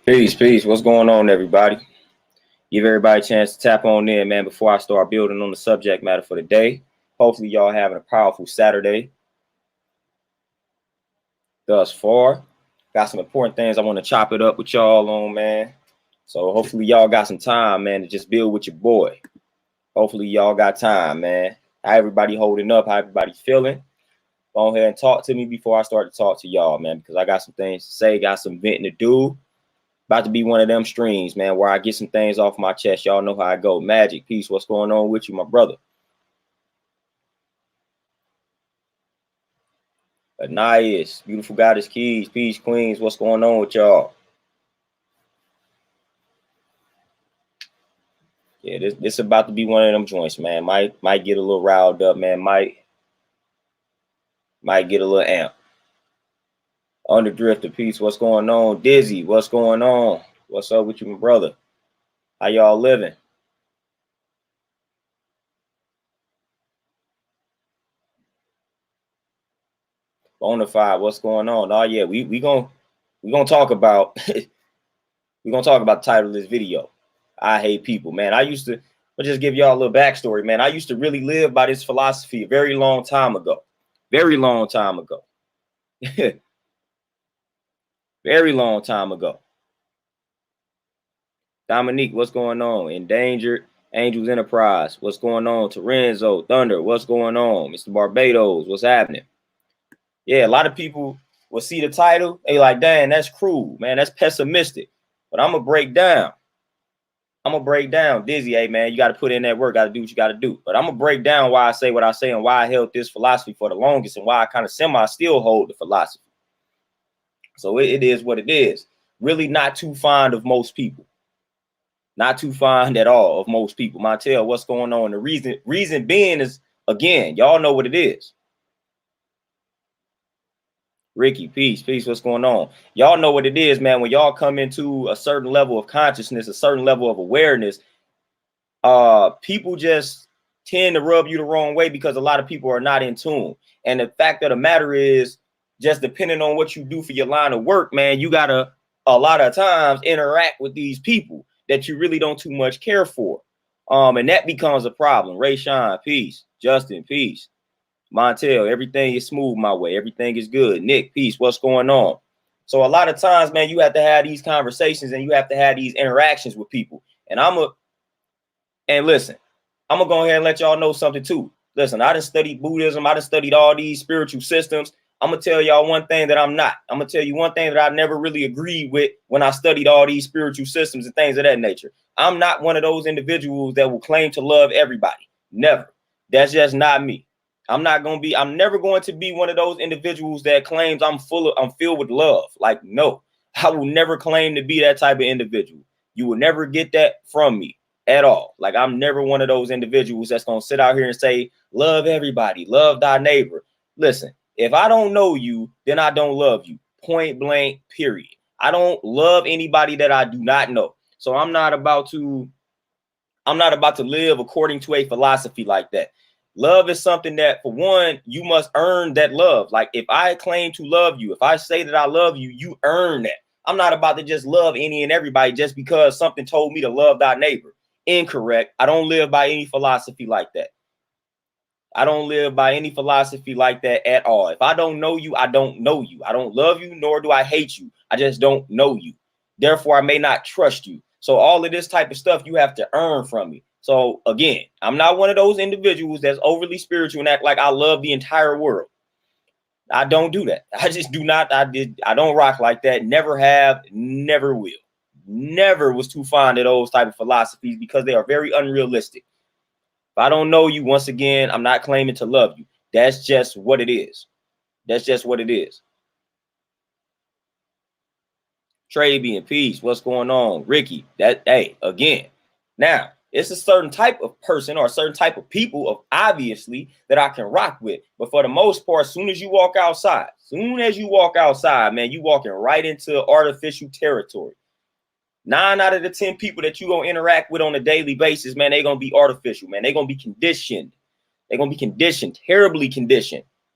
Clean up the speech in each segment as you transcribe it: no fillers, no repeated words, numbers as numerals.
Peace, peace. What's going on, everybody? Give everybody a chance to tap on in, man, before I start building on the subject matter for the day. Hopefully, y'all having a powerful Saturday thus far. Got some important things I want to chop it up with y'all on, man. So hopefully, y'all got some time, man, to just build with your boy. Hopefully, y'all got time, man. How everybody holding up? How everybody feeling? Go ahead and talk to me before I start to talk to y'all, man, because I got some things to say, got some venting to do. About to be one of them streams, man, where I get some things off my chest. Y'all know how I go. Magic, peace. What's going on with you, my brother? Anais, beautiful goddess keys, peace, queens. What's going on with y'all? Yeah, this about to be one of them joints, man. Might get a little riled up, man. Might get a little amp. Underdrifter, peace. What's going on? Dizzy, what's going on? What's up with you, my brother? How y'all living? Bonafide, what's going on? Oh yeah, we gonna talk about we're gonna talk about the title of this video. I hate people, man. I'll just give y'all a little backstory, man. I used to really live by this philosophy a very long time ago. Very long time ago. Very long time ago. Dominique, what's going on? Endangered Angels Enterprise, what's going on? Terenzo, Thunder, what's going on? Mr. Barbados, what's happening? Yeah, a lot of people will see the title, they like, dang, that's cruel, man. That's pessimistic. But I'm gonna break down. Dizzy, hey man, you got to put in that work, got to do what you got to do. But I'm gonna break down why I say what I say and why I held this philosophy for the longest and why I kind of still hold the philosophy. So it is what it is. Really not too fond of most people. Not too fond at all of most people. Montel, what's going on? The reason being is, again, y'all know what it is. Ricky, peace, what's going on? Y'all know what it is, man. When y'all come into a certain level of consciousness, a certain level of awareness, people just tend to rub you the wrong way because a lot of people are not in tune. And the fact of the matter is, just depending on what you do for your line of work, man, you gotta a lot of times interact with these people that you really don't too much care for. And that becomes a problem. Ray Sean, peace. Justin, peace. Montel, everything is smooth my way. Everything is good. Nick, peace. What's going on? So a lot of times, man, you have to have these conversations and you have to have these interactions with people. And listen, I'm gonna go ahead and let y'all know something too. Listen, I done studied Buddhism. I done studied all these spiritual systems. I'm gonna tell y'all one thing that I'm not. I'm gonna tell you one thing that I never really agreed with when I studied all these spiritual systems and things of that nature. I'm not one of those individuals that will claim to love everybody. Never. That's just not me. I'm never going to be one of those individuals that claims I'm filled with love. Like, no, I will never claim to be that type of individual. You will never get that from me at all. Like, I'm never one of those individuals that's going to sit out here and say, love everybody, love thy neighbor. Listen, if I don't know you, then I don't love you. Point blank, period. I don't love anybody that I do not know. So I'm not about to live according to a philosophy like that. Love is something that, for one, you must earn that love. Like, if I claim to love you, if I say that I love you, you earn that. I'm not about to just love any and everybody just because something told me to love thy neighbor. Incorrect. I don't live by any philosophy like that. I don't live by any philosophy like that at all. If I don't know you, I don't know you. I don't love you, nor do I hate you. I just don't know you. Therefore, I may not trust you. So all of this type of stuff you have to earn from me. So again, I'm not one of those individuals that's overly spiritual and act like I love the entire world. I don't do that. I just do not. I don't rock like that. Never have, never will. Never was too fond of those type of philosophies because they are very unrealistic. If I don't know you, once again, I'm not claiming to love you. That's just what it is. That's just what it is. Trey being peace. What's going on? Ricky, hey, again. Now, it's a certain type of person or a certain type of people, obviously, that I can rock with. But for the most part, as soon as you walk outside, man, you walking right into artificial territory. 9 out of the 10 people that you're going to interact with on a daily basis, man, they're going to be artificial, man. They're going to be conditioned. They're going to be conditioned,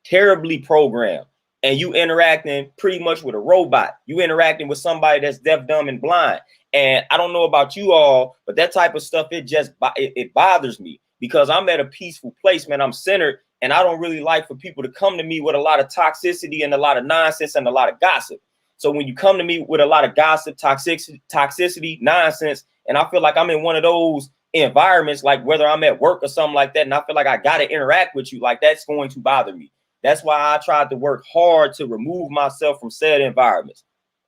terribly programmed. and you interacting pretty much with a robot. You interacting with somebody that's deaf, dumb, and blind. And I don't know about you all, but that type of stuff, it bothers me because I'm at a peaceful place, man. I'm centered, and I don't really like for people to come to me with a lot of toxicity and a lot of nonsense and a lot of gossip. So when you come to me with a lot of gossip, toxicity, nonsense, and I feel like I'm in one of those environments, like whether I'm at work or something like that, and I feel like I got to interact with you, like that's going to bother me. That's why I tried to work hard to remove myself from said environments,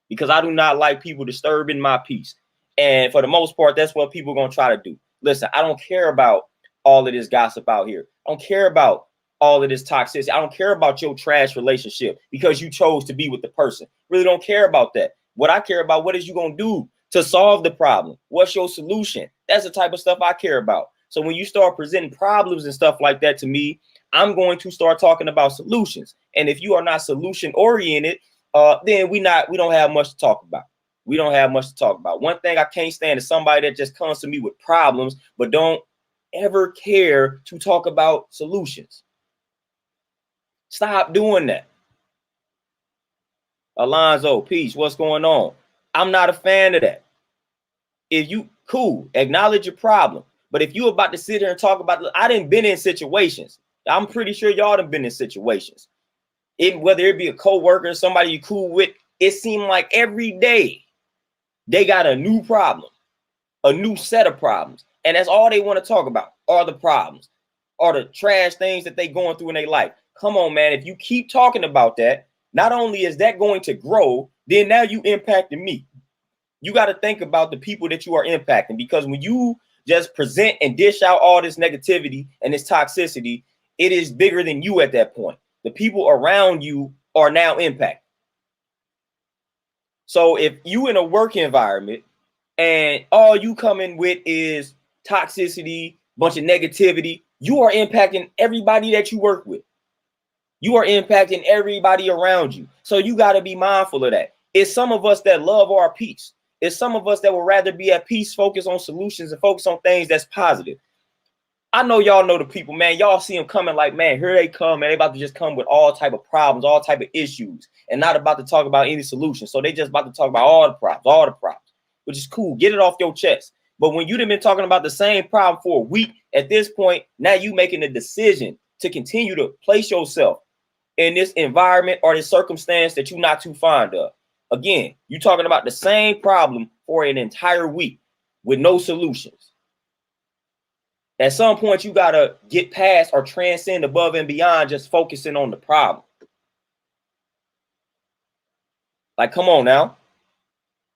because I do not like people disturbing my peace. And for the most part, that's what people are going to try to do. Listen, I don't care about all of this gossip out here. I don't care about all of this toxicity. I don't care about your trash relationship because you chose to be with the person. Really don't care about that. What I care about, what is you going to do to solve the problem? What's your solution? That's the type of stuff I care about. So when you start presenting problems and stuff like that to me, I'm going to start talking about solutions. And if you are not solution oriented, then we don't have much to talk about. We don't have much to talk about. One thing I can't stand is somebody that just comes to me with problems, but don't ever care to talk about solutions. Stop doing that. Alonzo, peace. What's going on? I'm not a fan of that. If you cool, acknowledge your problem. But if you about to sit here and talk about, I done been in situations. I'm pretty sure y'all done been in situations. Whether it be a coworker, somebody you cool with, it seemed like every day they got a new problem, a new set of problems. And that's all they want to talk about are the problems, are the trash things that they going through in their life. Come on, man. If you keep talking about that, not only is that going to grow, then now you impacting me. You got to think about the people that you are impacting, because when you just present and dish out all this negativity and this toxicity, it is bigger than you at that point. The people around you are now impacted. So if you in a work environment and all you come in with is toxicity, bunch of negativity, you are impacting everybody that you work with. You are impacting everybody around you. So you got to be mindful of that. It's some of us that love our peace. It's some of us that would rather be at peace, focus on solutions and focus on things that's positive. I know y'all know the people, man. Y'all see them coming like, man, here they come, man. They about to just come with all type of problems, all type of issues, and not about to talk about any solutions. So they just about to talk about all the problems, which is cool. Get it off your chest. But when you've been talking about the same problem for a week, at this point, now you making a decision to continue to place yourself in this environment or this circumstance that you're not too fond of. Again, you're talking about the same problem for an entire week with no solutions. At some point, you got to get past or transcend above and beyond just focusing on the problem. Like, come on now.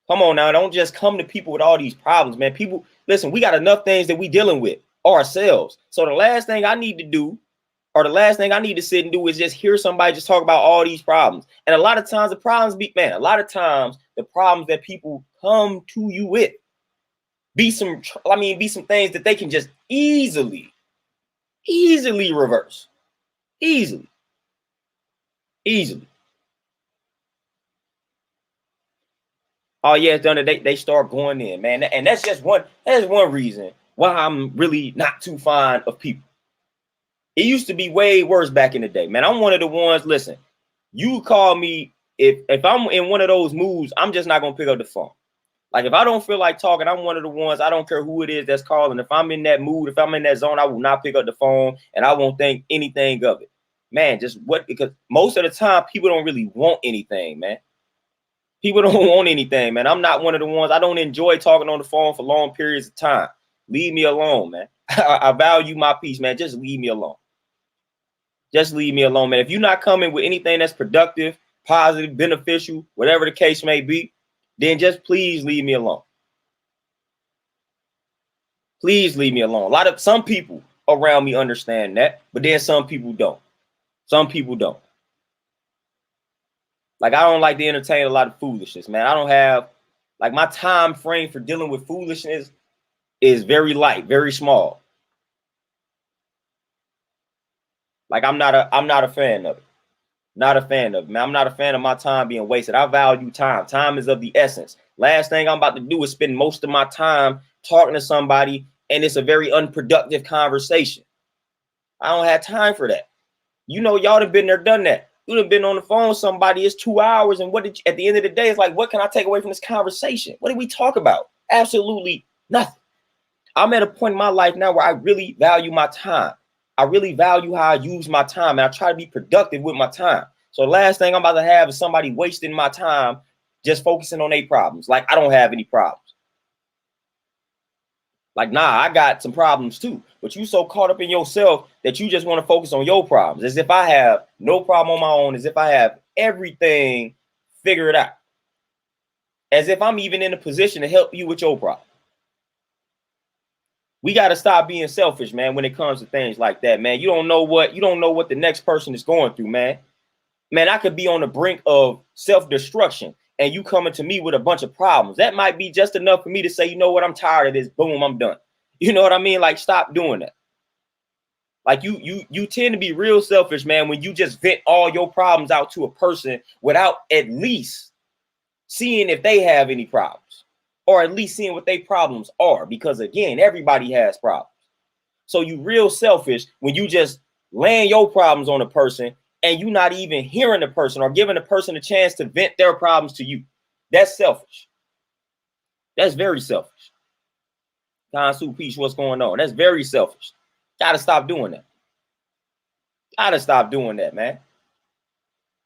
Come on now. Don't just come to people with all these problems, man. People, listen, we got enough things that we dealing with ourselves. So the last thing I need to do, or the last thing I need to sit and do, is just hear somebody just talk about all these problems. And a lot of times the problems the problems that people come to you with be some things that they can just easily reverse. Easily. Oh yeah, it's done it. They start going in, man. And that's one reason why I'm really not too fond of people. It used to be way worse back in the day, man. I'm one of the ones, listen, you call me, if I'm in one of those moods, I'm just not going to pick up the phone. Like, if I don't feel like talking, I'm one of the ones, I don't care who it is that's calling. If I'm in that mood, if I'm in that zone, I will not pick up the phone, and I won't think anything of it. Man, because most of the time, people don't really want anything, man. People don't want anything, man. I'm not one of the ones, I don't enjoy talking on the phone for long periods of time. Leave me alone, man. I value my peace, man. Just leave me alone. Just leave me alone, man. If you're not coming with anything that's productive, positive, beneficial, whatever the case may be, then just please leave me alone. Please leave me alone. Some people around me understand that, but then some people don't. Some people don't. Like, I don't like to entertain a lot of foolishness, man. I don't have, like, my time frame for dealing with foolishness is very light, very small. Like, I'm not a fan of it. Not a fan of it, man. I'm not a fan of my time being wasted. I value time. Time is of the essence. Last thing I'm about to do is spend most of my time talking to somebody, and it's a very unproductive conversation. I don't have time for that. You know, y'all have been there, done that. You done been on the phone with somebody, it's 2 hours, and what did you, at the end of the day, it's like, what can I take away from this conversation? What did we talk about? Absolutely nothing. I'm at a point in my life now where I really value my time. I really value how I use my time, and I try to be productive with my time. So the last thing I'm about to have is somebody wasting my time just focusing on their problems. Like, I don't have any problems. Like, nah, I got some problems too. But you so caught up in yourself that you just want to focus on your problems. As if I have no problem on my own, as if I have everything figured out. As if I'm even in a position to help you with your problem. We got to stop being selfish, man, when it comes to things like that, man. You don't know what the next person is going through, man. Man, I could be on the brink of self-destruction and you coming to me with a bunch of problems. That might be just enough for me to say, you know what, I'm tired of this. Boom, I'm done. You know what I mean? Like, stop doing that. Like, you tend to be real selfish, man, when you just vent all your problems out to a person without at least seeing if they have any problems, or at least seeing what their problems are. Because again, everybody has problems. So you real selfish when you just laying your problems on a person and you not even hearing the person or giving the person a chance to vent their problems to you. That's selfish. That's very selfish. Consu Peach, what's going on? That's very selfish. Gotta stop doing that. Gotta stop doing that, man.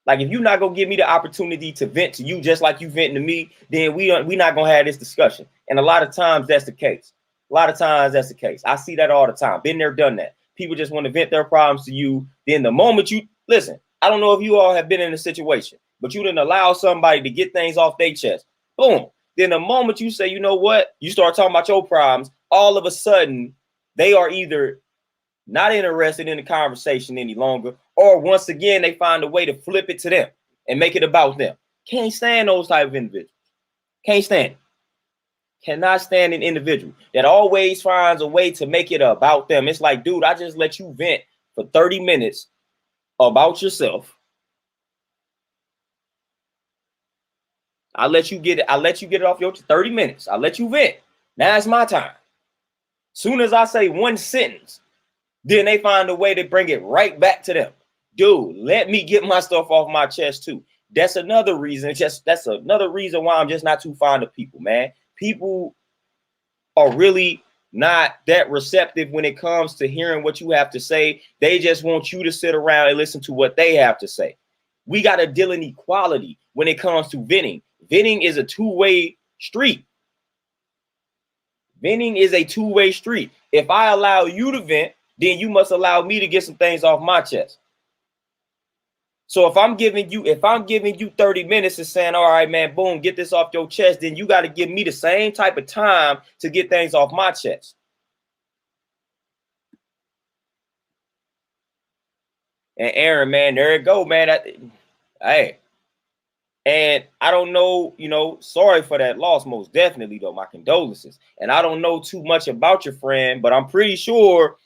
Like, if you're not gonna give me the opportunity to vent to you just like you venting to me, then we not gonna have this discussion. And a lot of times that's the case. A lot of times that's the case. I see that all the time. Been there, done that. People just want to vent their problems to you. Then the moment you listen, I don't know if you all have been in a situation, but you didn't allow somebody to get things off their chest. Boom. Then the moment you say, you know what, you start talking about your problems, all of a sudden they are either not interested in the conversation any longer, or once again, they find a way to flip it to them and make it about them. Can't stand those type of individuals. Can't stand it. Cannot stand an individual that always finds a way to make it about them. It's like, dude, I just let you vent for 30 minutes about yourself. I let you get it off your 30 minutes. I let you vent. Now it's my time. Soon as I say one sentence, then they find a way to bring it right back to them. Dude, let me get my stuff off my chest too. That's another reason. That's another reason why I'm just not too fond of people, man. People are really not that receptive when it comes to hearing what you have to say. They just want you to sit around and listen to what they have to say. We got to deal in equality when it comes to venting. Venting is a two-way street. Venting is a two-way street. If I allow you to vent, then you must allow me to get some things off my chest. So if I'm giving you 30 minutes and saying, all right, man, boom, get this off your chest, then you got to give me the same type of time to get things off my chest. And Aaron, man, there it go, man. Hey, and I don't know, sorry for that loss, most definitely, though. My condolences. And I don't know too much about your friend, but I'm pretty sure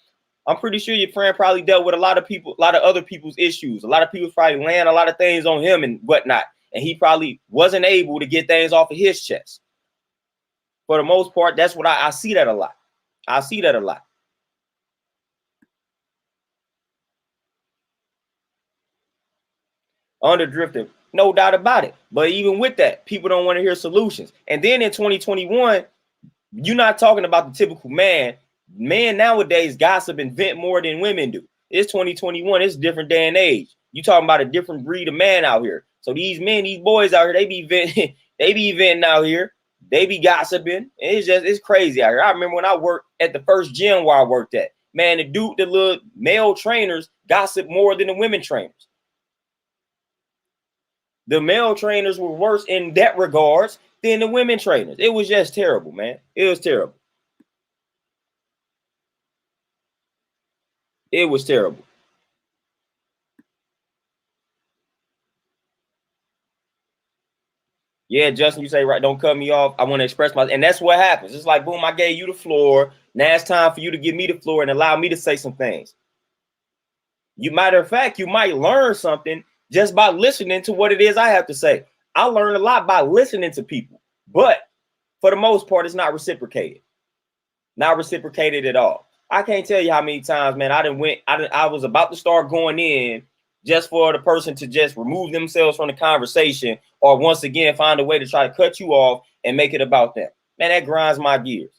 your friend probably dealt with a lot of other people's issues. A lot of people probably laying a lot of things on him and whatnot. And he probably wasn't able to get things off of his chest. For the most part, that's what I see that a lot. I see that a lot. Underdrifting, no doubt about it. But even with that, people don't want to hear solutions. And then in 2021, you're not talking about the typical man. Men nowadays gossip and vent more than women do. It's 2021. It's a different day and age. You talking about a different breed of man out here. So these men, these boys out here, they be venting out here. They be gossiping. It's crazy out here. I remember when I worked at the first gym where I worked at. Man, the little male trainers gossip more than the women trainers. The male trainers were worse in that regards than the women trainers. It was just terrible, man. It was terrible. It was terrible. Yeah, Justin, you say right. Don't cut me off. I want to express myself. And that's what happens. It's like, boom, I gave you the floor. Now it's time for you to give me the floor and allow me to say some things. Matter of fact, you might learn something just by listening to what it is I have to say. I learn a lot by listening to people. But for the most part, it's not reciprocated. Not reciprocated at all. I can't tell you how many times, man, I was about to start going in just for the person to just remove themselves from the conversation, or once again find a way to try to cut you off and make it about them. Man, that grinds my gears.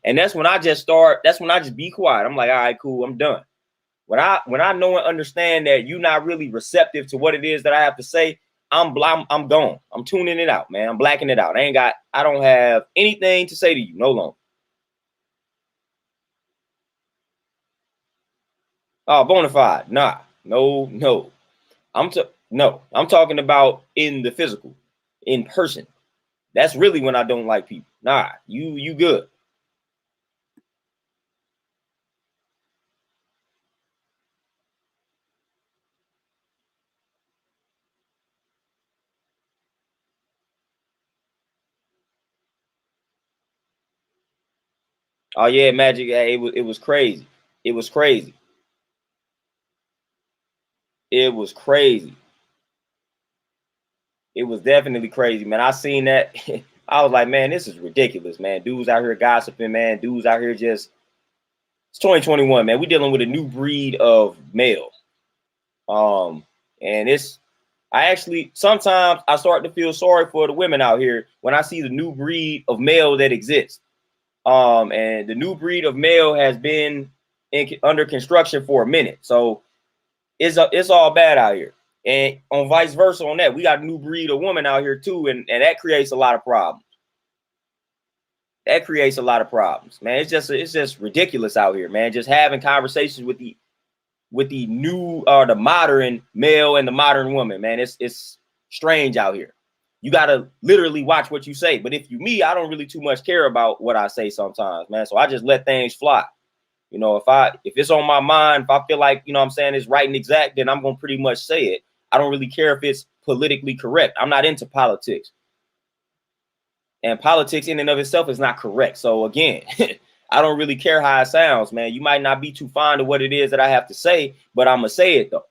And that's when I just be quiet. I'm like, all right, cool, I'm done. When I know and understand that you're not really receptive to what it is that I have to say, I'm gone. I'm tuning it out, man. I'm blacking it out. I don't have anything to say to you no longer. Oh, bona fide. Nah. No. I'm talking about in the physical, in person. That's really when I don't like people. Nah, you good. Oh yeah, Magic. It was crazy. It was crazy. It was crazy. It was definitely crazy, man. I seen that. I was like, man, this is ridiculous, man. Dudes out here gossiping, man. Dudes out here just. It's 2021, man. We dealing with a new breed of male. And I actually sometimes I start to feel sorry for the women out here when I see the new breed of male that exists. And the new breed of male has been under construction for a minute, so it's all bad out here. And on vice versa, on that, we got a new breed of woman out here too, and that creates a lot of problems. That creates a lot of problems, man. It's just ridiculous out here, man. Just having conversations with the new the modern male and the modern woman, man. It's strange out here. You gotta literally watch what you say. But if you me, I don't really too much care about what I say sometimes, man. So I just let things fly. You know, if it's on my mind, if I feel like, you know what I'm saying, it's right and exact, then I'm gonna pretty much say it. I don't really care if it's politically correct. I'm not into politics. And politics in and of itself is not correct. So again, I don't really care how it sounds, man. You might not be too fond of what it is that I have to say, but I'm gonna say it though.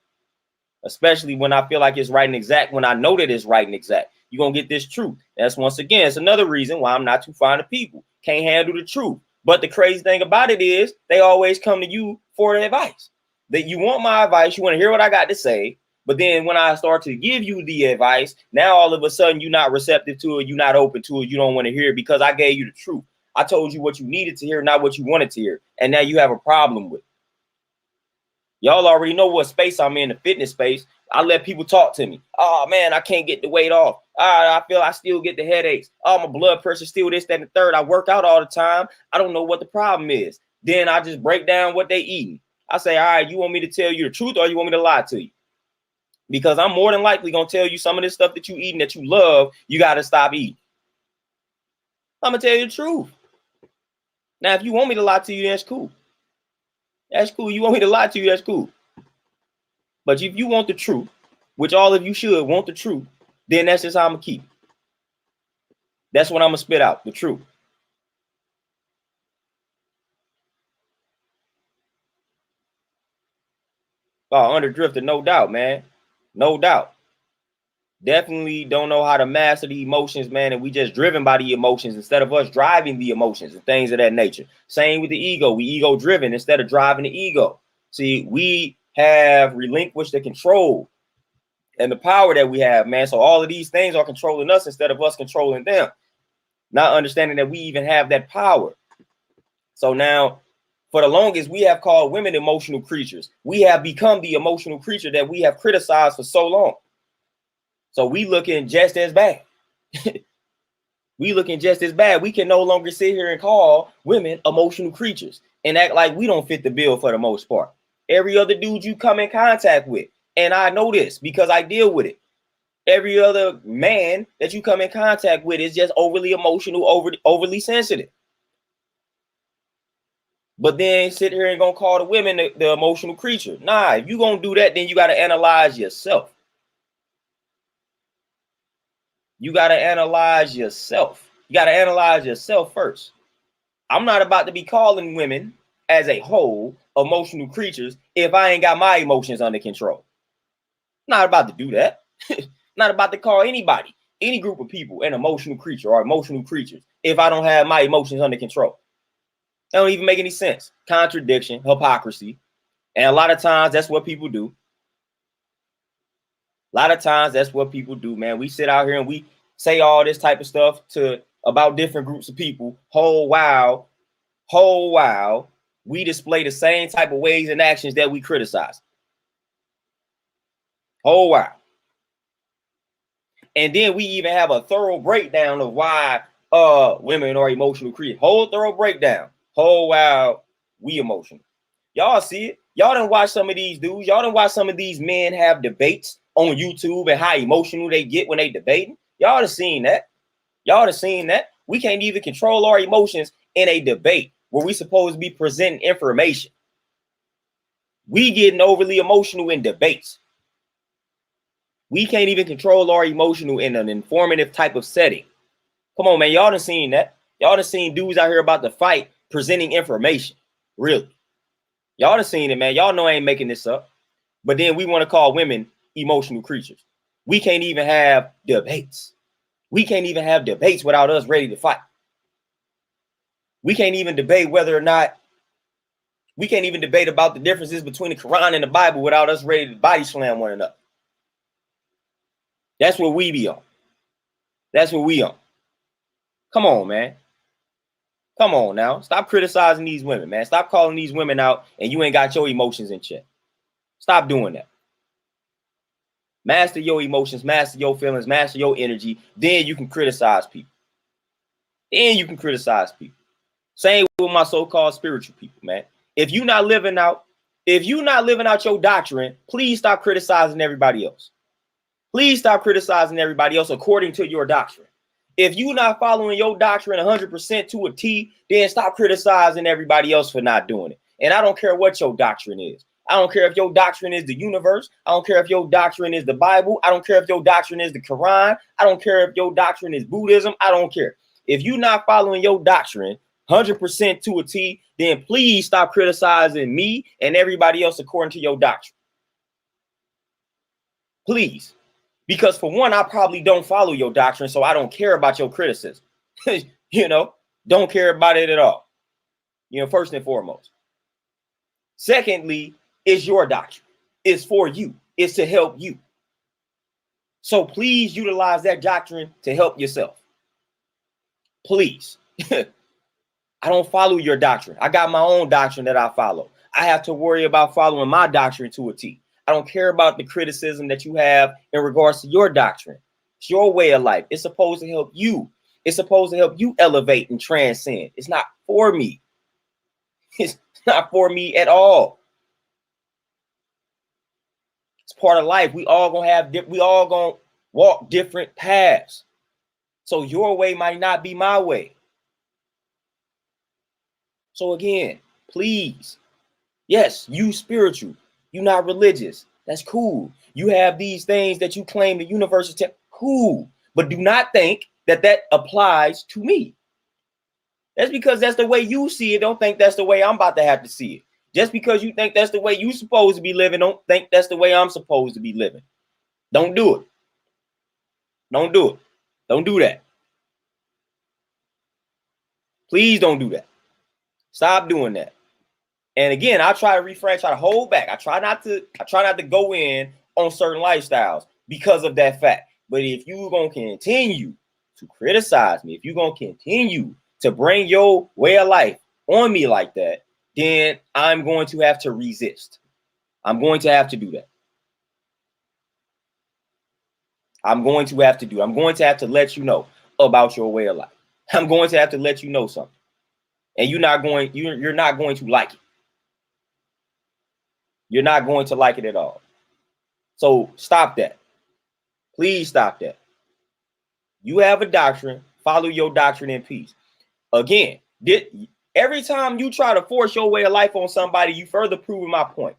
Especially when I feel like it's right and exact, when I know that it's right and exact. You're gonna get this truth. That's once again, it's another reason why I'm not too fond of people. Can't handle the truth. But the crazy thing about it is they always come to you for advice. That you want my advice, you want to hear what I got to say. But then when I start to give you the advice, now all of a sudden you're not receptive to it, you're not open to it, you don't want to hear it because I gave you the truth. I told you what you needed to hear, not what you wanted to hear. And now you have a problem with it. Y'all already know what space I'm in, the fitness space. I let people talk to me. Oh man, I can't get the weight off. I feel I still get the headaches. Oh, my blood pressure still this, that, and the third. I work out all the time. I don't know what the problem is. Then I just break down what they eating. I say, all right, you want me to tell you the truth or you want me to lie to you? Because I'm more than likely gonna tell you some of this stuff that you eating that you love, you gotta stop eating. I'm gonna tell you the truth. Now, if you want me to lie to you, that's cool. That's cool. You want me to lie to you, that's cool. But if you want the truth, which all of you should want the truth, then that's just how I'm gonna keep it. That's what I'm gonna spit out, the truth. Oh, underdrifted, no doubt, man. No doubt. Definitely don't know how to master the emotions, man. And we just driven by the emotions instead of us driving the emotions and things of that nature. Same with the ego. We ego driven instead of driving the ego. See, we have relinquished the control and the power that we have, man. So all of these things are controlling us instead of us controlling them. Not understanding that we even have that power. So now, for the longest, we have called women emotional creatures. We have become the emotional creature that we have criticized for so long. So we looking just as bad. We looking just as bad. We can no longer sit here and call women emotional creatures and act like we don't fit the bill for the most part. Every other dude you come in contact with, and I know this because I deal with it. Every other man that you come in contact with is just overly emotional, overly sensitive. But then sit here and gonna call the women the emotional creature. Nah, if you gonna do that, then you gotta analyze yourself. You gotta analyze yourself. You gotta analyze yourself first. I'm not about to be calling women as a whole emotional creatures if I ain't got my emotions under control. Not about to do that. Not about to call anybody, any group of people, an emotional creature or emotional creatures if I don't have my emotions under control. That don't even make any sense. Contradiction, hypocrisy. And a lot of times that's what people do. A lot of times that's what people do, man. We sit out here and we say all this type of stuff about different groups of people. Whole while we display the same type of ways and actions that we criticize. Whole while. And then we even have a thorough breakdown of why women are emotional creatures. Whole thorough breakdown. Whole while we emotional. Y'all see it. Y'all done watch some of these dudes. Y'all done watch some of these men have debates on YouTube and how emotional they get when they debating. Y'all done seen that. Y'all done seen that. We can't even control our emotions in a debate where we supposed to be presenting information. We getting overly emotional in debates. We can't even control our emotional in an informative type of setting. Come on, man. Y'all done seen that. Y'all done seen dudes out here about to fight presenting information. Really. Y'all done seen it, man. Y'all know I ain't making this up. But then we want to call women emotional creatures. We can't even have debates. We can't even have debates without us ready to fight. We can't even debate whether or not we can't even debate about the differences between the Quran and the Bible without us ready to body slam one another. That's what we be on. That's what we on. Come on, man. Come on now. Stop criticizing these women, man. Stop calling these women out and you ain't got your emotions in check. Stop doing that. Master your emotions, master your feelings, master your energy. Then you can criticize people. Then you can criticize people. Same with my so-called spiritual people, man. If you're not living out your doctrine, please stop criticizing everybody else. Please stop criticizing everybody else according to your doctrine. If you're not following your doctrine 100% to a T, then stop criticizing everybody else for not doing it. And I don't care what your doctrine is. I don't care if your doctrine is the universe. I don't care if your doctrine is the Bible. I don't care if your doctrine is the Quran. I don't care if your doctrine is Buddhism. I don't care. If you're not following your doctrine 100% to a T, then please stop criticizing me and everybody else according to your doctrine. Please. Because for one, I probably don't follow your doctrine, so I don't care about your criticism. Don't care about it at all. First and foremost. Secondly, it's your doctrine. It's for you. It's to help you. So please utilize that doctrine to help yourself. Please. I don't follow your doctrine. I got my own doctrine that I follow. I have to worry about following my doctrine to a T. I don't care about the criticism that you have in regards to your doctrine. It's your way of life. It's supposed to help you. It's supposed to help you elevate and transcend. It's not for me. It's not for me at all. It's part of life. We all gonna walk different paths. So your way might not be my way. So again, please, yes, you spiritual. You're not religious. That's cool. You have these things that you claim the universe is cool. But do not think that applies to me. That's because that's the way you see it. Don't think that's the way I'm about to have to see it. Just because you think that's the way you're supposed to be living, don't think that's the way I'm supposed to be living. Don't do it. Don't do it. Don't do that. Please don't do that. Stop doing that. And again, I try to refrain, try to hold back. I try not to go in on certain lifestyles because of that fact. But if you're going to continue to criticize me, if you're going to continue to bring your way of life on me like that, then I'm going to have to resist. I'm going to have to do that. I'm going to have to let you know about your way of life. I'm going to have to let you know something. And you're not going to like it. You're not going to like it at all. So stop that. Please stop that. You have a doctrine. Follow your doctrine in peace. Again, every time you try to force your way of life on somebody, you further prove my point.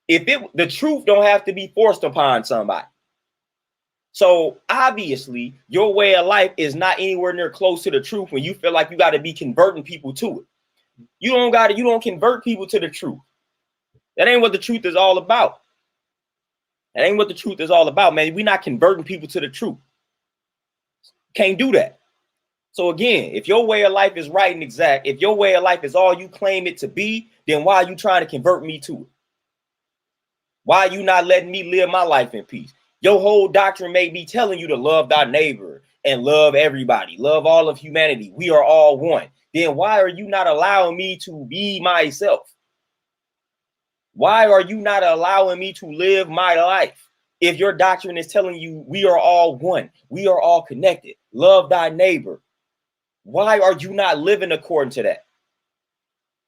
The truth don't have to be forced upon somebody. So obviously, your way of life is not anywhere near close to the truth when you feel like you got to be converting people to it. You don't convert people to the truth. That ain't what the truth is all about. That ain't what the truth is all about, man. We're not converting people to the truth. Can't do that. So again, if your way of life is right and exact, if your way of life is all you claim it to be, then why are you trying to convert me to it? Why are you not letting me live my life in peace? Your whole doctrine may be telling you to love thy neighbor and love everybody, love all of humanity. We are all one. Then why are you not allowing me to be myself? Why are you not allowing me to live my life? If your doctrine is telling you we are all one, we are all connected, love thy neighbor, why are you not living according to that?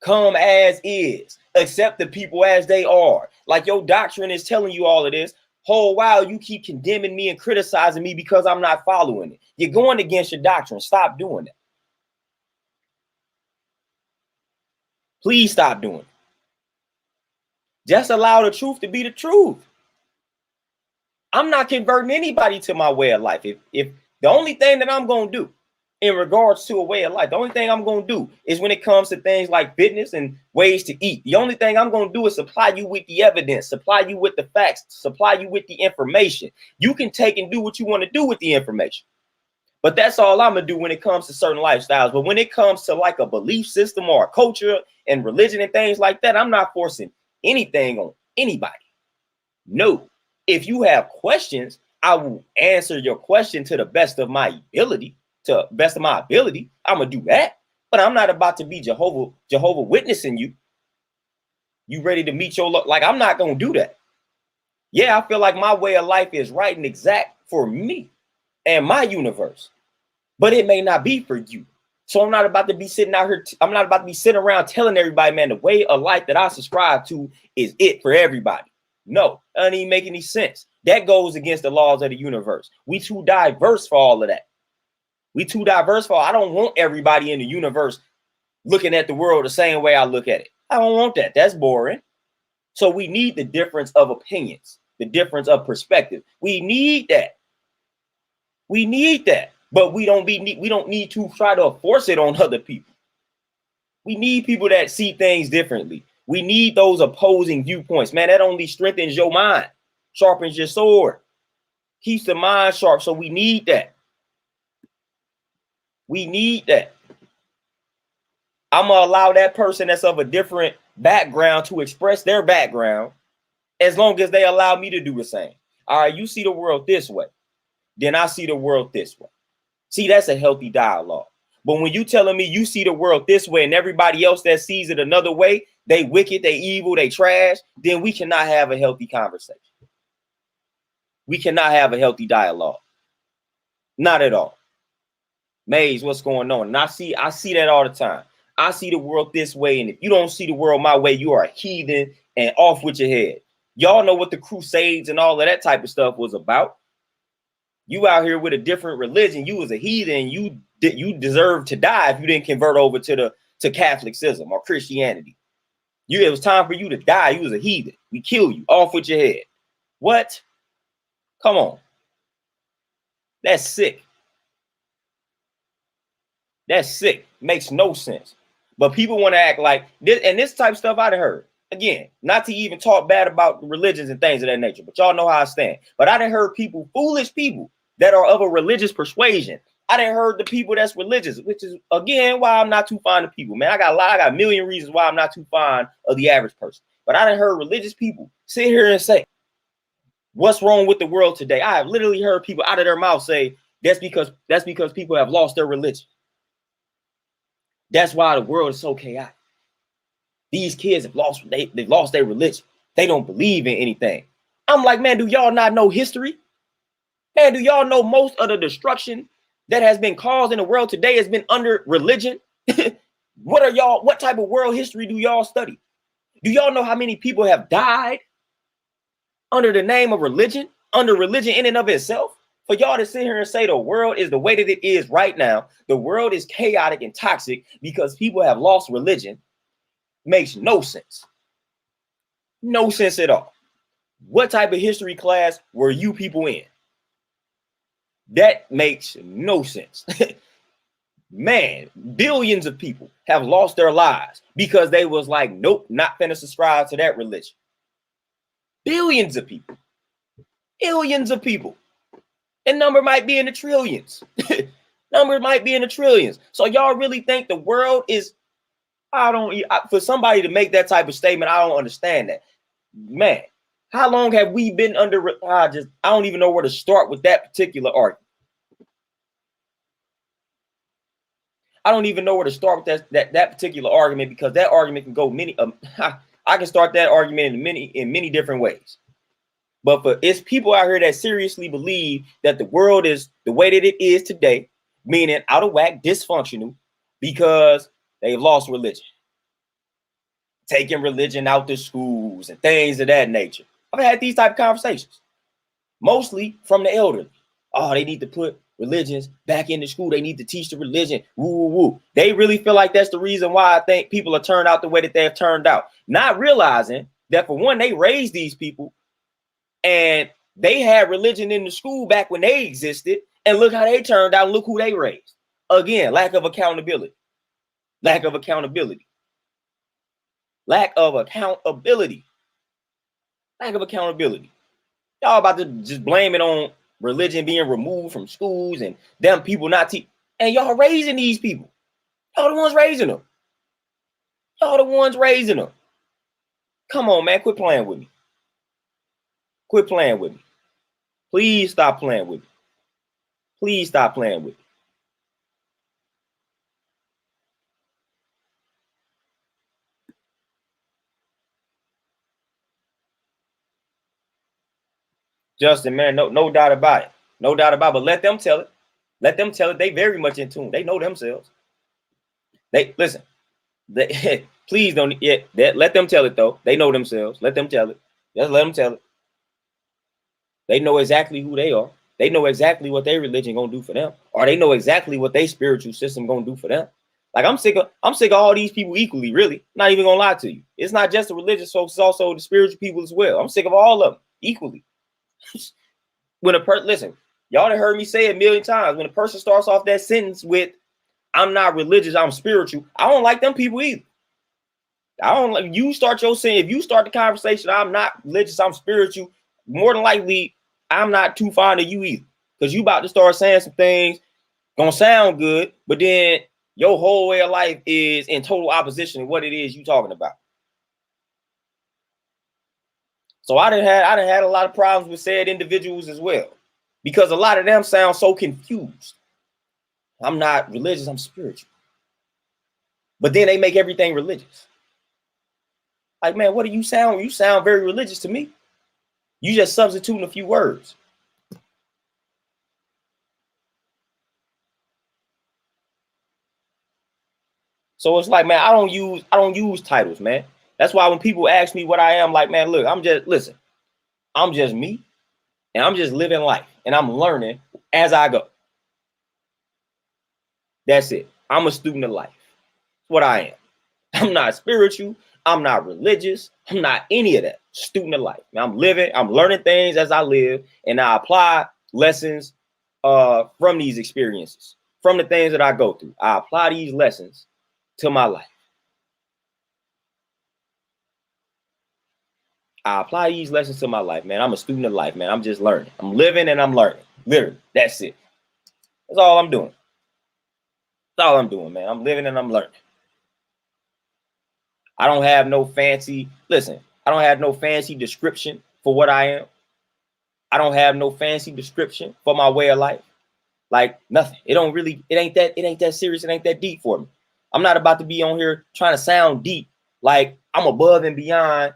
Come as is, accept the people as they are. Like your doctrine is telling you all of this. Whole while you keep condemning me and criticizing me because I'm not following it. You're going against your doctrine. Stop doing that. Please stop doing it. Just allow the truth to be the truth. I'm not converting anybody to my way of life. If the only thing that I'm going to do in regards to a way of life, the only thing I'm going to do is when it comes to things like fitness and ways to eat, the only thing I'm going to do is supply you with the evidence, supply you with the facts, supply you with the information. You can take and do what you want to do with the information. But that's all I'm going to do when it comes to certain lifestyles. But when it comes to like a belief system or a culture and religion and things like that, I'm not forcing anything on anybody. No. If you have questions, I will answer your question to the best of my ability. To the best of my ability, I'm gonna do that. But I'm not about to be Jehovah witnessing you. You ready to meet your like? I'm not gonna do that. Yeah, I feel like my way of life is right and exact for me and my universe, but it may not be for you. So I'm not about to be sitting out here. I'm not about to be sitting around telling everybody, man, the way of life that I subscribe to is it for everybody. No, that doesn't even make any sense. That goes against the laws of the universe. We too diverse for all of that. We too diverse for all. I don't want everybody in the universe looking at the world the same way I look at it. I don't want that. That's boring. So we need the difference of opinions, the difference of perspective. We need that. We need that. But we don't need to try to force it on other people. We need people that see things differently. We need those opposing viewpoints, man. That only strengthens your mind, sharpens your sword, keeps the mind sharp. So we need that. We need that. I'm going to allow that person that's of a different background to express their background as long as they allow me to do the same. All right, you see the world this way, then I see the world this way. See, that's a healthy dialogue. But when you telling me you see the world this way and everybody else that sees it another way, they wicked, they evil, they trash, then we cannot have a healthy conversation. We cannot have a healthy dialogue. Not at all. Maze, what's going on? And I see that all the time. I see the world this way, and if you don't see the world my way, you are a heathen and off with your head. Y'all know what the Crusades and all of that type of stuff was about. You out here with a different religion. You was a heathen. You deserve to die if you didn't convert over to Catholicism or Christianity. It was time for you to die. You was a heathen. We kill you off with your head. What? Come on. That's sick. That's sick. Makes no sense. But people want to act like this, and this type of stuff I done heard. Again, not to even talk bad about religions and things of that nature, but y'all know how I stand. But I done heard people, foolish people that are of a religious persuasion. I done heard the people that's religious, which is, again, why I'm not too fond of people, man. I got a million reasons why I'm not too fond of the average person. But I done heard religious people sit here and say, what's wrong with the world today? I have literally heard people out of their mouth say, that's because people have lost their religion. That's why the world is so chaotic. These kids have they've lost their religion. They don't believe in anything. I'm like, man, do y'all not know history? Man, do y'all know most of the destruction that has been caused in the world today has been under religion? What type of world history do y'all study? Do y'all know how many people have died under the name of religion, under religion in and of itself? For y'all to sit here and say the world is the way that it is right now, the world is chaotic and toxic because people have lost religion, makes no sense. No sense at all. What type of history class were you people in? That makes no sense. Man, billions of people have lost their lives because they was like, nope, not finna subscribe to that religion. Billions of people. Billions of people. And number might be in the trillions. Number might be in the trillions. So y'all really think the world is, for somebody to make that type of statement, I don't understand that. Man, How long have we been under? I don't even know where to start with that particular argument. I don't even know where to start with that particular argument, because that argument can go many. I can start that argument in many different ways. But for it's people out here that seriously believe that the world is the way that it is today, meaning out of whack, dysfunctional, because they've lost religion, taking religion out to schools and things of that nature. I've had these type of conversations, mostly from the elderly. Oh, they need to put religions back into school. They need to teach the religion. Woo, woo, woo. They really feel like that's the reason why I think people are turned out the way that they have turned out, not realizing that, for one, they raised these people and they had religion in the school back when they existed, and look how they turned out. Look who they raised. Again, lack of accountability. Lack of accountability. Lack of accountability. Lack of accountability. Y'all about to just blame it on religion being removed from schools and them people not teach. And y'all raising these people. Y'all the ones raising them. Y'all the ones raising them. Come on, man. Quit playing with me. Quit playing with me. Please stop playing with me. Please stop playing with me. Justin, man, no doubt about it. No doubt about it. But let them tell it. Let them tell it. They very much in tune. They know themselves. They listen. They, please don't. Yeah, let them tell it though. They know themselves. Let them tell it. Just let them tell it. They know exactly who they are. They know exactly what their religion gonna do for them, or they know exactly what their spiritual system gonna do for them. Like I'm sick of all these people equally. Really, not even gonna lie to you. It's not just the religious folks; it's also the spiritual people as well. I'm sick of all of them equally. When a person, listen, y'all have heard me say it a million times. When a person starts off that sentence with "I'm not religious, I'm spiritual," I don't like them people either. I don't like you start your saying. If you start the conversation, "I'm not religious, I'm spiritual," more than likely, I'm not too fond of you either, because you about to start saying some things gonna sound good, but then your whole way of life is in total opposition to what it is you talking about. So I done had a lot of problems with said individuals as well, because a lot of them sound so confused. I'm not religious, I'm spiritual. But then they make everything religious. Like, man, what do you sound? You sound very religious to me. You just substituting a few words. So it's like, man, I don't use titles, man. That's why when people ask me what I am, like, man, look, I'm just me, and I'm just living life, and I'm learning as I go. That's it. I'm a student of life. That's what I am. I'm not spiritual. I'm not religious. I'm not any of that. Student of life. I'm living. I'm learning things as I live, and I apply lessons from these experiences, from the things that I go through. I apply these lessons to my life. I apply these lessons to my life, man. I'm a student of life, man. I'm just learning. I'm living and I'm learning. Literally, that's it. That's all I'm doing. That's all I'm doing, man. I'm living and I'm learning. I don't have no fancy, listen, I don't have no fancy description for what I am. I don't have no fancy description for my way of life. Like nothing. It ain't that serious. It ain't that deep for me. I'm not about to be on here trying to sound deep, like I'm above and beyond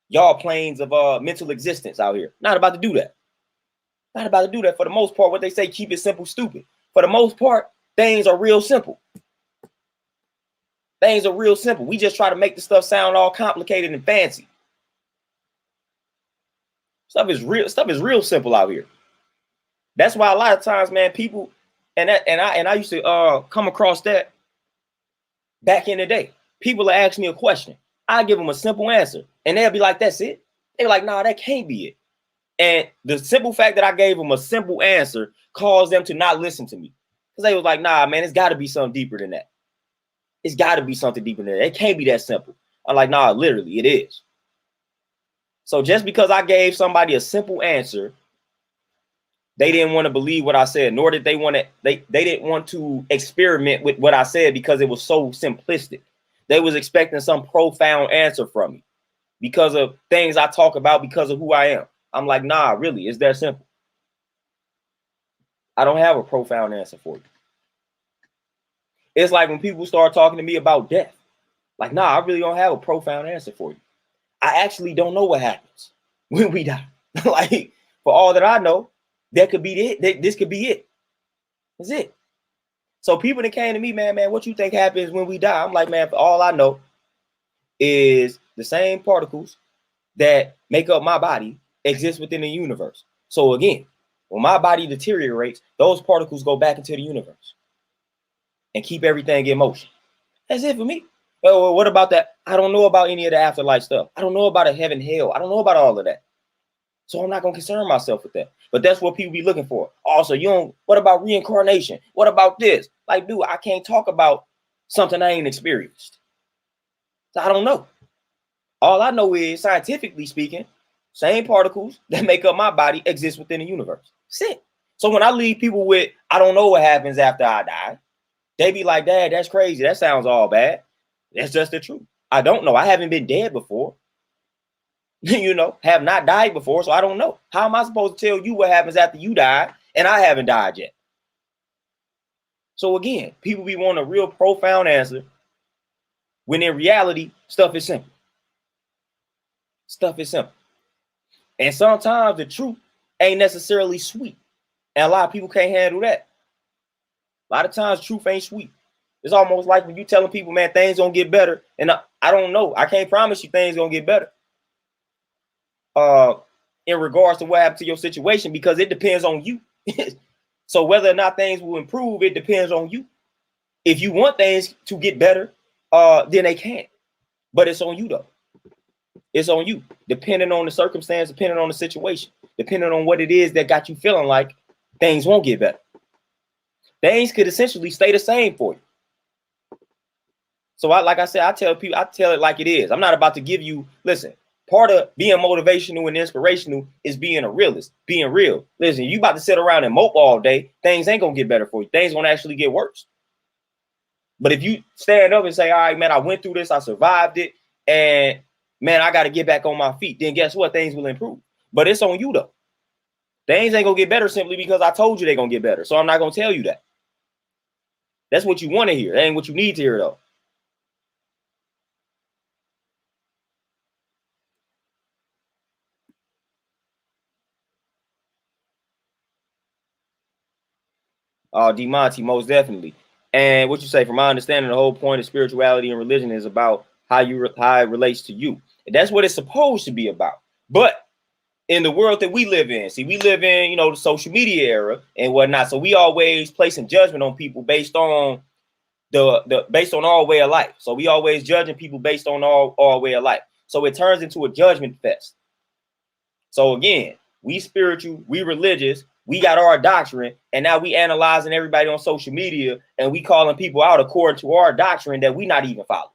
y'all planes of mental existence out here. Not about to do that. Not about to do that. For the most part, what they say, keep it simple, stupid. For the most part, things are real simple. Things are real simple. We just try to make the stuff sound all complicated and fancy. Stuff is real simple out here. That's why a lot of times, man, people and I used to come across that back in the day. People will ask me a question. I give them a simple answer, and they'll be like, "That's it." They're like, "Nah, that can't be it." And the simple fact that I gave them a simple answer caused them to not listen to me, because they was like, "Nah, man, it's got to be something deeper than that. It's got to be something deeper than that. It can't be that simple." I'm like, "Nah, literally, it is." So just because I gave somebody a simple answer, they didn't want to believe what I said, nor did they want to. They didn't want to experiment with what I said because it was so simplistic. They was expecting some profound answer from me. because of things I talk about, because of who I am. I'm like, nah, really, it's that simple. I don't have a profound answer for you. It's like when people start talking to me about death. Like, nah, I really don't have a profound answer for you. I actually don't know what happens when we die. Like, for all that I know, that could be it. This could be it. That's it. So people that came to me, man, what you think happens when we die? I'm like, man, for all I know is the same particles that make up my body exist within the universe. So again, when my body deteriorates, those particles go back into the universe and keep everything in motion. That's it for me. Well, what about that? I don't know about any of the afterlife stuff. I don't know about a heaven, hell. I don't know about all of that. So I'm not going to concern myself with that. But that's what people be looking for. Also, what about reincarnation? What about this? Like, dude, I can't talk about something I ain't experienced. So I don't know. All I know is, scientifically speaking, same particles that make up my body exist within the universe. That's it. So when I leave people with, I don't know what happens after I die, they be like, Dad, that's crazy. That sounds all bad. That's just the truth. I don't know. I haven't been dead before. Have not died before, so I don't know. How am I supposed to tell you what happens after you die and I haven't died yet? So again, people be wanting a real profound answer when in reality, stuff is simple. Stuff is simple. And sometimes the truth ain't necessarily sweet. And a lot of people can't handle that. A lot of times truth ain't sweet. It's almost like when you telling people, man, things gonna get better. And I don't know. I can't promise you things gonna get better. In regards to what happened to your situation, because it depends on you. So whether or not things will improve, it depends on you. If you want things to get better, then they can't. But it's on you though. It's on you, depending on the circumstance, depending on the situation, depending on what it is that got you feeling like things won't get better. Things could essentially stay the same for you. So like I said, I tell people, I tell it like it is. I'm not about to give you, listen, part of being motivational and inspirational is being a realist, being real. Listen, you about to sit around and mope all day, things ain't gonna get better for you. Things gonna actually get worse. But if you stand up and say, all right, man, I went through this, I survived it, and man, I got to get back on my feet, then guess what? Things will improve. But it's on you though. Things ain't gonna get better simply because I told you they're gonna get better. So I'm not gonna tell you that. That's what you want to hear. That ain't what you need to hear though. DeMonte, most definitely. And what you say, from my understanding, the whole point of spirituality and religion is about how it relates to you. And that's what it's supposed to be about. But in the world that we live in, see, we live in, the social media era and whatnot. So we always placing judgment on people based on based on our way of life. So we always judging people based on our way of life. So it turns into a judgment fest. So again, we spiritual, we religious, we got our doctrine, and now we analyzing everybody on social media and we calling people out according to our doctrine that we not even following.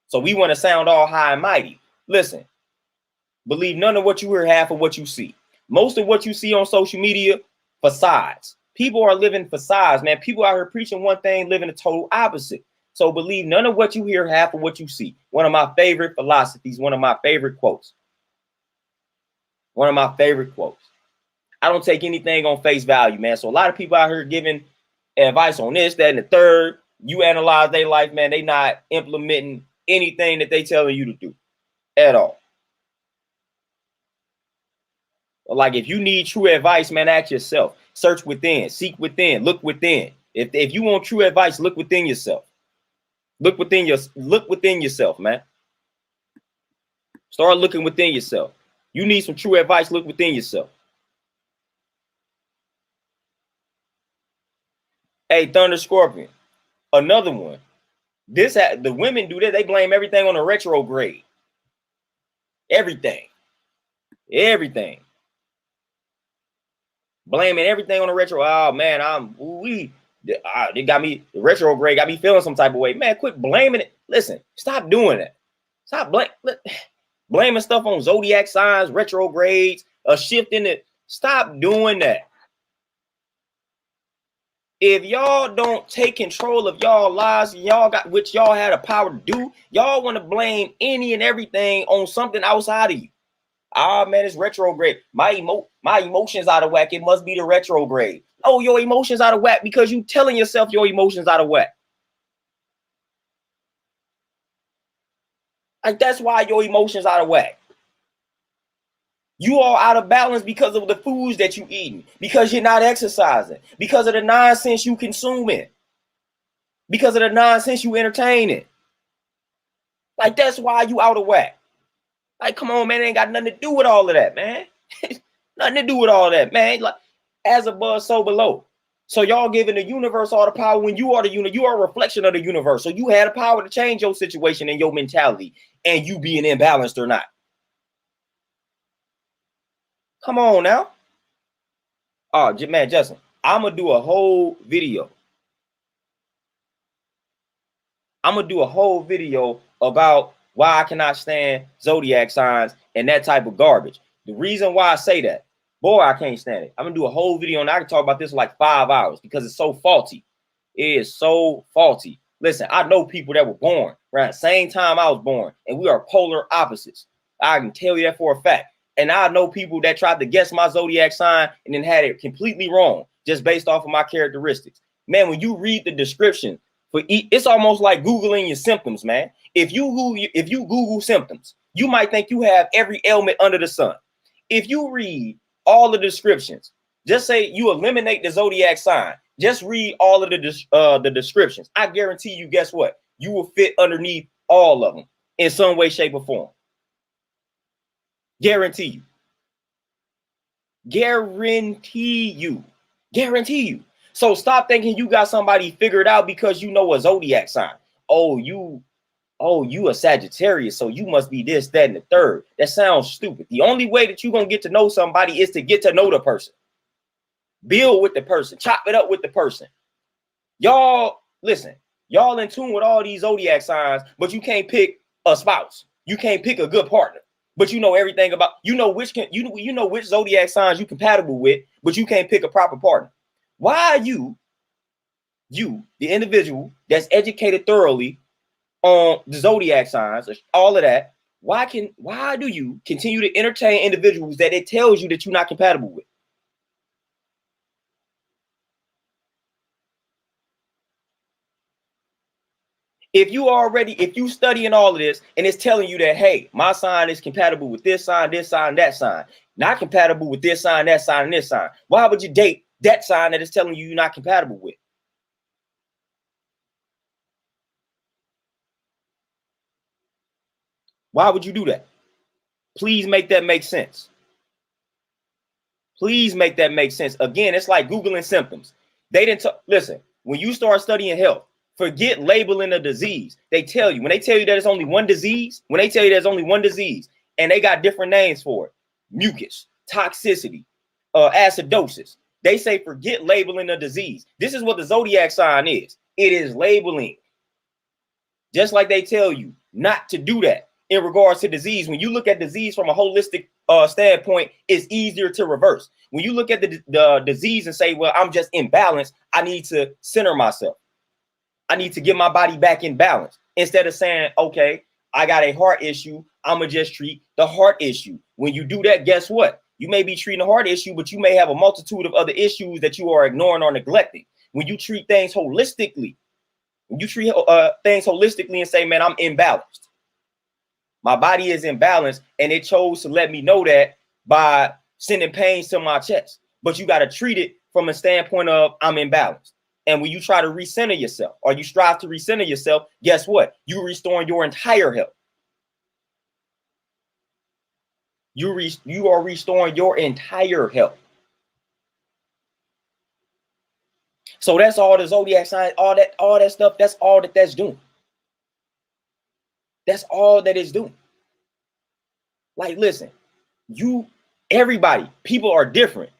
So we want to sound all high and mighty. Listen, believe none of what you hear, half of what you see. Most of what you see on social media, facades. People are living facades, man. People out here preaching one thing, living the total opposite. So believe none of what you hear, half of what you see. One of my favorite philosophies, one of my favorite quotes. One of my favorite quotes. I don't take anything on face value, man. So a lot of people out here giving advice on this, that, and the third. You analyze their life, man. They not implementing anything that they telling you to do at all. Like if you need true advice, man, ask yourself. Search within, seek within, look within. If you want true advice, look within yourself. Look within yourself, man. Start looking within yourself. You need some true advice, look within yourself. Hey, Thunder Scorpion, another one. The women do that. They blame everything on the retrograde. Everything. Blaming everything on the retro. Oh man, they got me, the retrograde got me feeling some type of way. Man, quit blaming it. Listen, stop doing that. Stop blaming stuff on zodiac signs, retrogrades, a shift in it. Stop doing that. If y'all don't take control of y'all lives, y'all got which y'all had a power to do, y'all want to blame any and everything on something outside of you. Ah, man, it's retrograde. My emotions out of whack. It must be the retrograde. Oh, your emotions out of whack because you telling yourself your emotions out of whack. Like, that's why your emotions out of whack. You are out of balance because of the foods that you eating, because you're not exercising, because of the nonsense you consuming, because of the nonsense you entertaining. Like, that's why you out of whack. Like, come on, man, it ain't got nothing to do with all of that, man. Nothing to do with all that, man. Like, as above, so below. So y'all giving the universe all the power when you are the you are a reflection of the universe. So you had the power to change your situation and your mentality and you being imbalanced or not. Come on now. Oh, man, Justin, I'm going to do a whole video. I'm going to do a whole video about why I cannot stand zodiac signs and that type of garbage. The reason why I say that, boy, I can't stand it. I'm going to do a whole video and I can talk about this for like 5 hours because it's so faulty. It is so faulty. Listen, I know people that were born around the same time I was born, and we are polar opposites. I can tell you that for a fact. And I know people that tried to guess my zodiac sign and then had it completely wrong just based off of my characteristics. Man, when you read the description for it's almost like Googling your symptoms, man. If you Google symptoms, you might think you have every ailment under the sun. If you read all the descriptions, just say you eliminate the zodiac sign, just read all of the descriptions. I guarantee you, guess what? You will fit underneath all of them in some way, shape, or form. Guarantee you. Guarantee you. Guarantee you. So stop thinking you got somebody figured out because you know a zodiac sign. Oh, you a Sagittarius, so you must be this, that, and the third. That sounds stupid. The only way that you're going to get to know somebody is to get to know the person. Build with the person. Chop it up with the person. Y'all, listen, y'all in tune with all these zodiac signs, but you can't pick a spouse. You can't pick a good partner. But you know everything about, you know which zodiac signs you compatible with, but you can't pick a proper partner. Why are you, the individual that's educated thoroughly on the zodiac signs, all of that, why do you continue to entertain individuals that it tells you that you're not compatible with? If you studying all of this and it's telling you that, hey, my sign is compatible with this sign, that sign, not compatible with this sign, that sign, and this sign, why would you date that sign that is telling you you're not compatible with? Why would you do that? Please make that make sense. Please make that make sense. Again, it's like Googling symptoms. They didn't listen, when you start studying health, forget labeling a disease. They tell you, when they tell you that it's only one disease, and they got different names for it, mucus, toxicity, acidosis, they say forget labeling a disease. This is what the zodiac sign is. It is labeling. Just like they tell you not to do that in regards to disease. When you look at disease from a holistic standpoint, it's easier to reverse. When you look at the disease and say, well, I'm just imbalanced, I need to center myself. I need to get my body back in balance. Instead of saying, okay, I got a heart issue, I'm going to just treat the heart issue. When you do that, guess what? You may be treating a heart issue, but you may have a multitude of other issues that you are ignoring or neglecting. When you treat things holistically, and say, man, I'm imbalanced. My body is imbalanced, and it chose to let me know that by sending pains to my chest. But you got to treat it from a standpoint of I'm imbalanced. And when you try to recenter yourself or you strive to recenter yourself, guess what? You're restoring your entire health. You are restoring your entire health. So that's all the zodiac sign, all that stuff. That's all that's doing. That's all that is doing. Like, listen, people are different.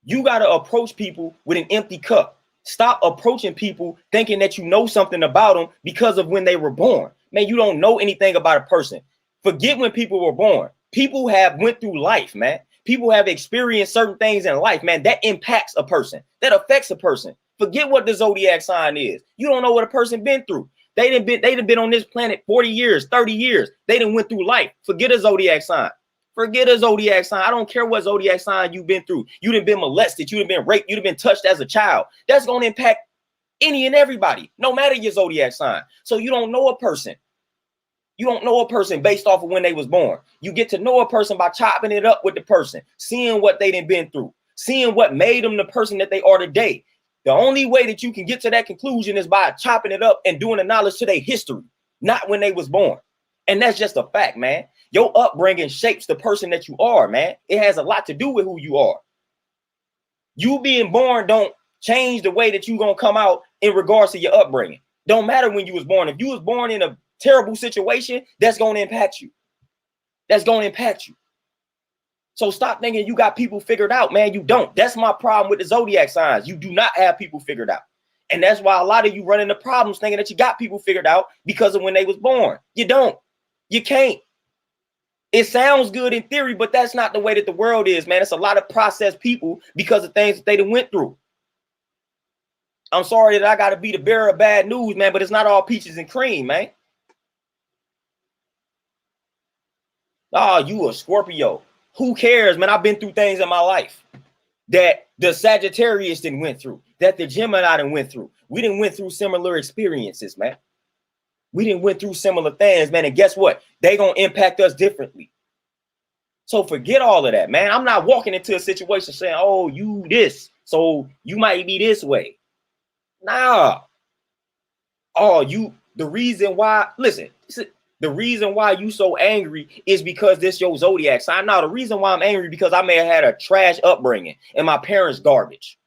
You got to approach people with an empty cup. Stop approaching people thinking that you know something about them because of when they were born. Man, you don't know anything about a person. Forget when people were born. People have went through life, man. People have experienced certain things in life, man, that impacts a person, that affects a person. Forget what the zodiac sign is. You don't know what a person been through. They done been on this planet 40 years, 30 years. They done went through life. Forget a zodiac sign. Forget a zodiac sign. I don't care what zodiac sign you've been through. You done been molested. You done been raped. You done been touched as a child. That's going to impact any and everybody, no matter your zodiac sign. So you don't know a person. You don't know a person based off of when they was born. You get to know a person by chopping it up with the person, seeing what they done been through, seeing what made them the person that they are today. The only way that you can get to that conclusion is by chopping it up and doing the knowledge to their history, not when they was born. And that's just a fact, man. Your upbringing shapes the person that you are, man. It has a lot to do with who you are. You being born don't change the way that you gonna come out in regards to your upbringing. Don't matter when you was born. If you was born in a terrible situation, that's gonna impact you. That's gonna impact you. So stop thinking you got people figured out, man. You don't. That's my problem with the zodiac signs. You do not have people figured out. And that's why a lot of you run into problems thinking that you got people figured out because of when they was born. You don't. You can't. It sounds good in theory, but that's not the way that the world is, man. It's a lot of processed people because of things that they done went through. I'm sorry that I got to be the bearer of bad news, man, but it's not all peaches and cream, man. Oh, you a Scorpio. Who cares, man? I've been through things in my life that the Sagittarius didn't went through, that the Gemini didn't went through. We didn't went through similar experiences, man. We didn't went through similar things, man. And guess what? They gonna impact us differently. So forget all of that, man. I'm not walking into a situation saying, oh, you this, so you might be this way. Nah. Oh, the reason why, listen, the reason why you so angry is because this your zodiac sign. Now, the reason why I'm angry because I may have had a trash upbringing and my parents garbage.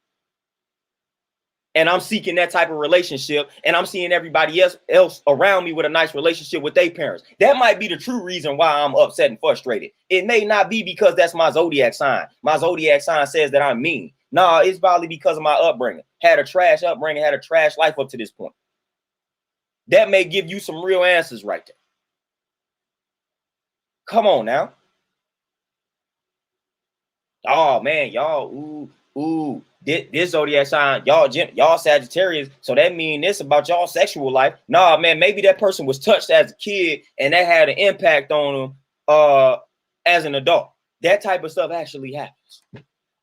And I'm seeking that type of relationship, and I'm seeing everybody else around me with a nice relationship with their parents. That might be the true reason why I'm upset and frustrated. It may not be because that's my zodiac sign. My zodiac sign says that I'm mean. No, it's probably because of my upbringing. Had a trash upbringing, had a trash life up to this point. That may give you some real answers right there. Come on now. Oh man, y'all, this zodiac sign, y'all Sagittarius, so that mean this about y'all sexual life. Nah, man, maybe that person was touched as a kid and that had an impact on them as an adult. That type of stuff actually happens.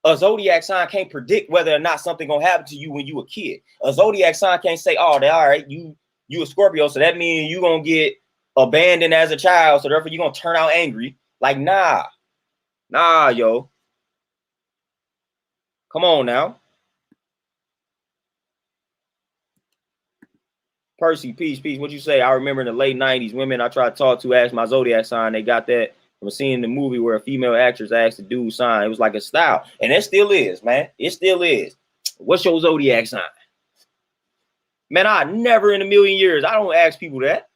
A zodiac sign can't predict whether or not something gonna happen to you when you a kid. A zodiac sign can't say, oh, all right, you a Scorpio, so that means you gonna get abandoned as a child, so therefore you're gonna turn out angry. Like, nah, yo. Come on now. Percy, peace. What you say? I remember in the late 90s, women I tried to talk to asked my zodiac sign. They got that from seeing the movie where a female actress asked the dude sign. It was like a style. And it still is, man. It still is. What's your zodiac sign? Man, I never in a million years. I don't ask people that.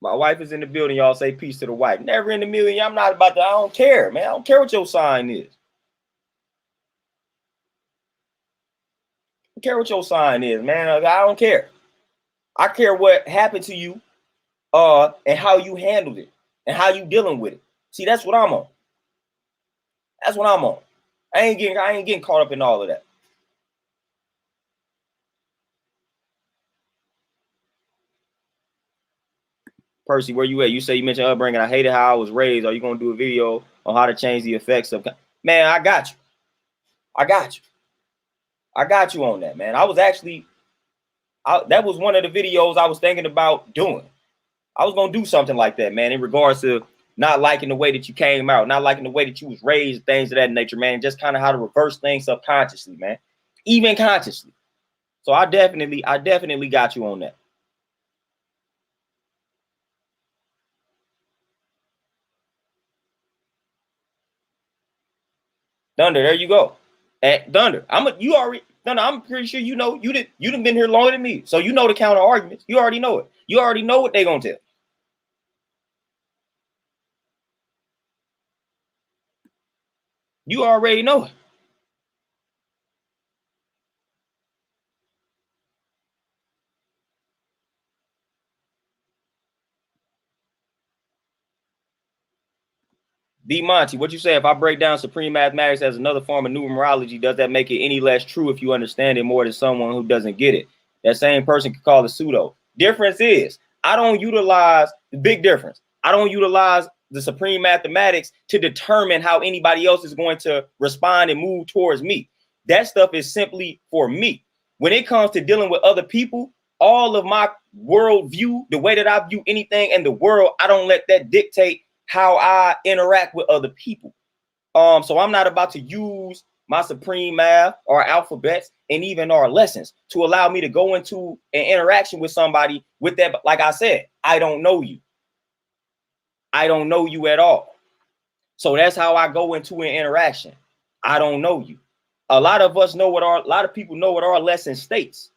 My wife is in the building. Y'all say peace to the wife. Never in a million. I'm not about to. I don't care, man. I don't care what your sign is. I don't care what your sign is, man. I don't care. I care what happened to you and how you handled it and how you dealing with it. See, that's what I'm on. That's what I'm on. I ain't getting caught up in all of that. Percy, where you at? You say you mentioned upbringing. I hated how I was raised. Are you gonna do a video on how to change the effects of? Man, I got you. I got you on that, man. I was actually, that was one of the videos I was thinking about doing. I was gonna do something like that, man, in regards to not liking the way that you came out, not liking the way that you was raised, things of that nature, man. Just kind of how to reverse things subconsciously, man, even consciously. So I definitely got you on that. Thunder, there you go. And Thunder, Thunder, I'm pretty sure you know you done been here longer than me. So you know the counter arguments. You already know it. You already know what they gonna tell. You already know it. D Monty, what you say? If I break down supreme mathematics as another form of numerology, does that make it any less true if you understand it more than someone who doesn't get it? That same person could call it pseudo. Difference is, I don't utilize the big difference. I don't utilize the supreme mathematics to determine how anybody else is going to respond and move towards me. That stuff is simply for me. When it comes to dealing with other people, all of my worldview, the way that I view anything in the world, I don't let that dictate how I interact with other people. So I'm not about to use my supreme math or alphabets and even our lessons to allow me to go into an interaction with somebody with that. Like I said, I don't know you. I don't know you at all. So that's how I go into an interaction. I don't know you. A lot of people know what our lesson states.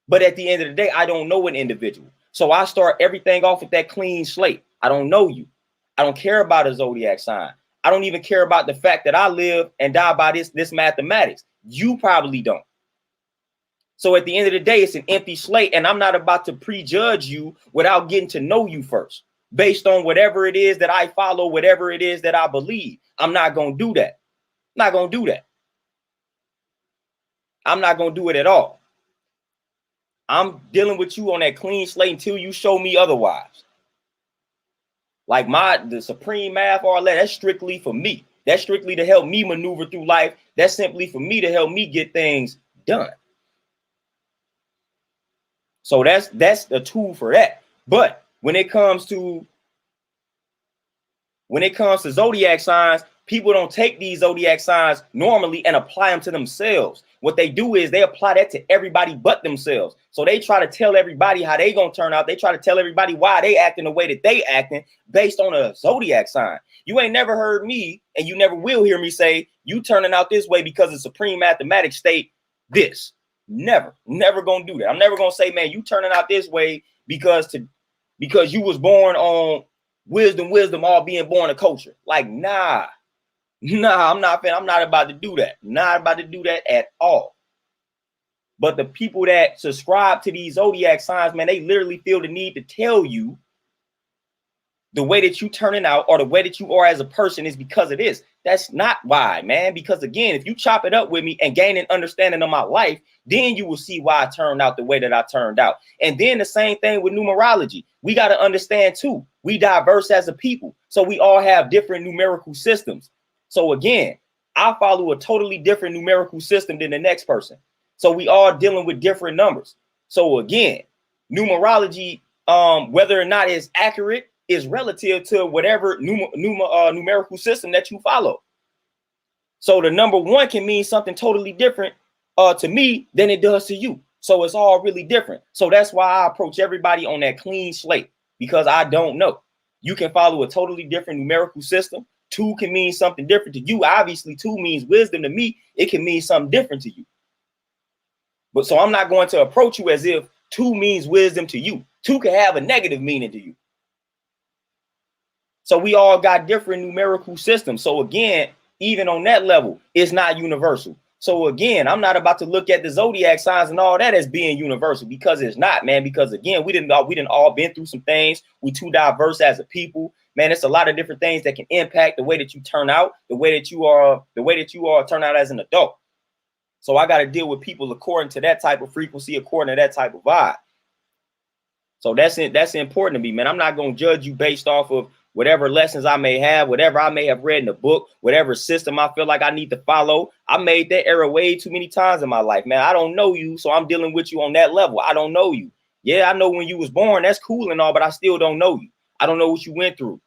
But at the end of the day, I don't know an individual. So I start everything off with that clean slate. I don't know you. I don't care about a zodiac sign. I don't even care about the fact that I live and die by this mathematics. You probably don't. So at the end of the day, it's an empty slate, and I'm not about to prejudge you without getting to know you first, based on whatever it is that I follow, whatever it is that I believe. I'm not going to do that. I'm not going to do that. I'm not going to do it at all. I'm dealing with you on that clean slate until you show me otherwise. Like the supreme math, all that's strictly for me. That's strictly to help me maneuver through life. That's simply for me to help me get things done. So that's a tool for that. But when it comes to zodiac signs, people don't take these zodiac signs normally and apply them to themselves. What they do is they apply that to everybody but themselves. So they try to tell everybody how they gonna turn out. They try to tell everybody why they acting the way that they acting based on a zodiac sign. You ain't never heard me, and you never will hear me say you turning out this way because the supreme mathematics state this. Never gonna do that. I'm never gonna say, man, you turning out this way because you was born on wisdom, all being born a culture. Like, nah, I'm not about to do that. Not about to do that at all. But the people that subscribe to these zodiac signs, man, they literally feel the need to tell you the way that you turning out or the way that you are as a person is because of this. That's not why, man. Because again, if you chop it up with me and gain an understanding of my life, then you will see why I turned out the way that I turned out. And then the same thing with numerology. We got to understand too, we diverse as a people. So we all have different numerical systems. So again, I follow a totally different numerical system than the next person. So we all dealing with different numbers. So again, numerology, whether or not it's accurate, is relative to whatever numerical system that you follow. So the number one can mean something totally different to me than it does to you. So it's all really different. So that's why I approach everybody on that clean slate, because I don't know. You can follow a totally different numerical system. 2 can mean something different to you. Obviously, 2 means wisdom to me. It can mean something different to you. But so I'm not going to approach you as if 2 means wisdom to you. 2 can have a negative meaning to you. So we all got different numerical systems. So again, even on that level, it's not universal. So again, I'm not about to look at the zodiac signs and all that as being universal, because it's not, man. Because again, we didn't all been through some things. We too diverse as a people, man. It's a lot of different things that can impact the way that you turn out, the way that you are turn out as an adult. So I got to deal with people according to that type of frequency, according to that type of vibe. So that's important to me, man. I'm not going to judge you based off of whatever lessons I may have, whatever I may have read in the book, whatever system I feel like I need to follow. I made that error way too many times in my life, man. I don't know you, so I'm dealing with you on that level. I don't know you. Yeah, I know when you was born. That's cool and all, but I still don't know you. I don't know what you went through.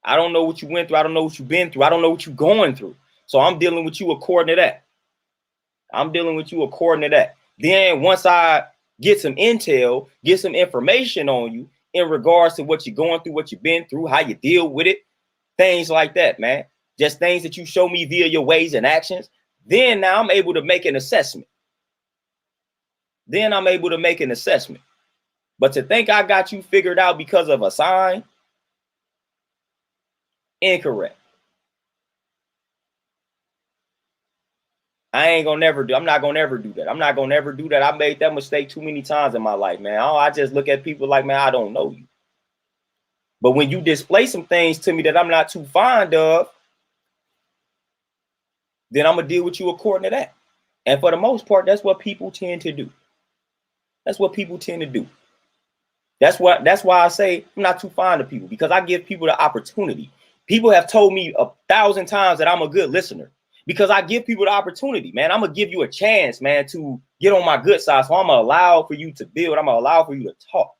I don't know what you went through. I don't know what you've been through. I don't know what you're going through. So I'm dealing with you according to that. I'm dealing with you according to that. Then once I get some intel, get some information on you in regards to what you're going through, what you've been through, how you deal with it, things like that, man. Just things that you show me via your ways and actions. Then now I'm able to make an assessment. But to think I got you figured out because of a sign, incorrect. I'm not gonna never do that. I made that mistake too many times in my life, man. I just look at people like, man, I don't know you. But when you display some things to me that I'm not too fond of, then I'm gonna deal with you according to that. And for the most part, that's what people tend to do. That's what people tend to do. That's why I say I'm not too fond of people, because I give people the opportunity. People have told me 1,000 times that I'm a good listener because I give people the opportunity, man. I'm gonna give you a chance, man, to get on my good side. So I'm gonna allow for you to build. I'm gonna allow for you to talk.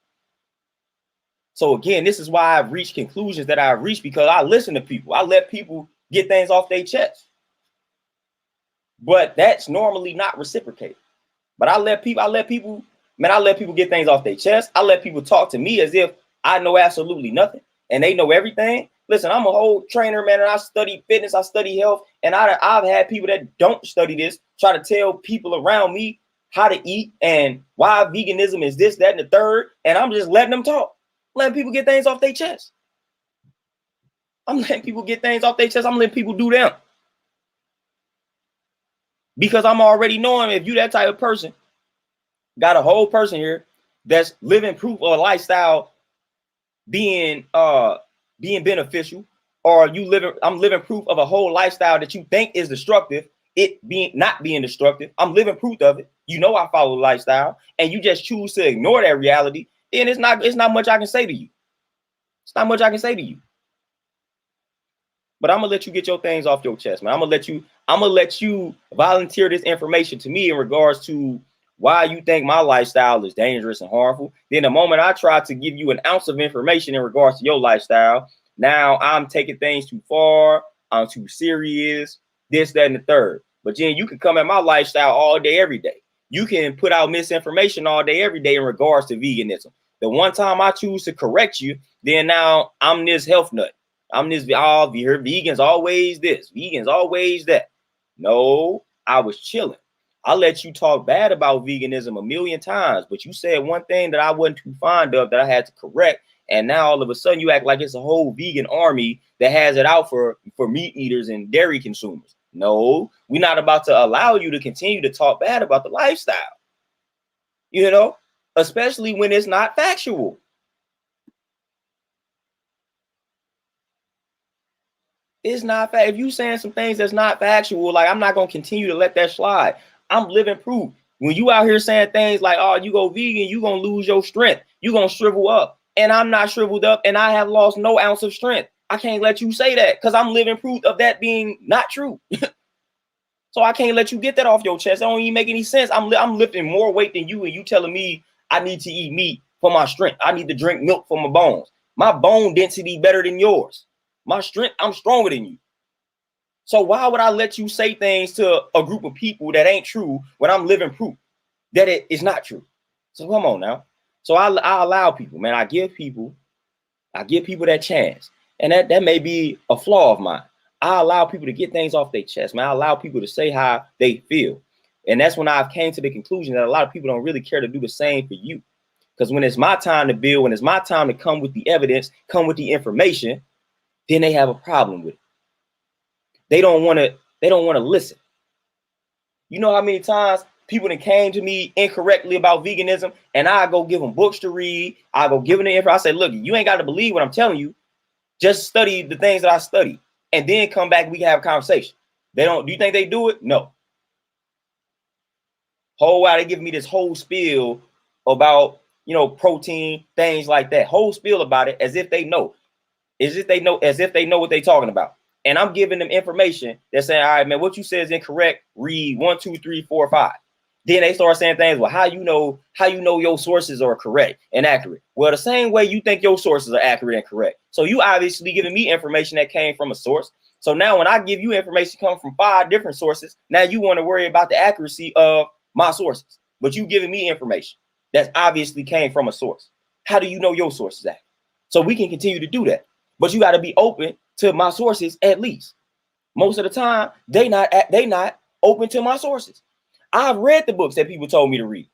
So again, this is why I've reached conclusions that I've reached, because I listen to people. I let people get things off their chest. But that's normally not reciprocated. But I let people get things off their chest. I let people talk to me as if I know absolutely nothing and they know everything. Listen, I'm a whole trainer, man, and I study fitness, I study health, and I've had people that don't study this try to tell people around me how to eat and why veganism is this, that, and the third, and I'm just letting them talk, letting people get things off their chest. I'm letting people get things off their chest. I'm letting people do them. Because I'm already knowing if you that type of person, got a whole person here that's living proof of a lifestyle being beneficial, or I'm living proof of a whole lifestyle that you think is destructive, it being not being destructive. I'm living proof of it. You know I follow the lifestyle, and you just choose to ignore that reality, then it's not much I can say to you. It's not much I can say to you. But I'm gonna let you get your things off your chest, man. I'm gonna let you volunteer this information to me in regards to why you think my lifestyle is dangerous and harmful. Then the moment I try to give you an ounce of information in regards to your lifestyle, now I'm taking things too far. I'm too serious, this, that, and the third. But then you can come at my lifestyle all day, every day. You can put out misinformation all day, every day in regards to veganism. The one time I choose to correct you, then now I'm this health nut. I'm this, oh, vegans always this, vegans always that. No, I was chilling. I let you talk bad about veganism a million times, but you said one thing that I wasn't too fond of that I had to correct. And now all of a sudden you act like it's a whole vegan army that has it out for meat eaters and dairy consumers. No, we're not about to allow you to continue to talk bad about the lifestyle, you know, especially when it's not factual. It's not fact. If you saying some things that's not factual, like, I'm not gonna continue to let that slide. I'm living proof. When you out here saying things like, oh, you go vegan, you gonna lose your strength, you gonna shrivel up. And I'm not shriveled up, and I have lost no ounce of strength. I can't let you say that, because I'm living proof of that being not true. So I can't let you get that off your chest. It don't even make any sense. I'm lifting more weight than you, and you telling me I need to eat meat for my strength. I need to drink milk for my bones. My bone density better than yours. My strength, I'm stronger than you. So why would I let you say things to a group of people that ain't true when I'm living proof that it is not true? So come on now. So I allow people, man. I give people that chance. And that may be a flaw of mine. I allow people to get things off their chest, man. I allow people to say how they feel. And that's when I've came to the conclusion that a lot of people don't really care to do the same for you. Because when it's my time to build, when it's my time to come with the evidence, come with the information, then they have a problem with it. They don't want to listen. You know how many times people that came to me incorrectly about veganism, and I go give them books to read. I go give them the info. I say, look, you ain't got to believe what I'm telling you. Just study the things that I study, and then come back. We can have a conversation. They don't. Do you think they do it? No. Whole while they give me this whole spiel about, protein, things like that. Whole spiel about it as if they know. As if they know what they're talking about. And I'm giving them information that's saying, all right, man, what you said is incorrect. Read 1, 2, 3, 4, 5. Then they start saying things, well, how you know your sources are correct and accurate? Well, the same way you think your sources are accurate and correct. So you obviously giving me information that came from a source. So now when I give you information coming from 5 different sources, now you want to worry about the accuracy of my sources. But you giving me information that obviously came from a source. How do you know your sources accurate? So we can continue to do that. But you got to be open to my sources at least. Most of the time, they not open to my sources. I've read the books that people told me to read.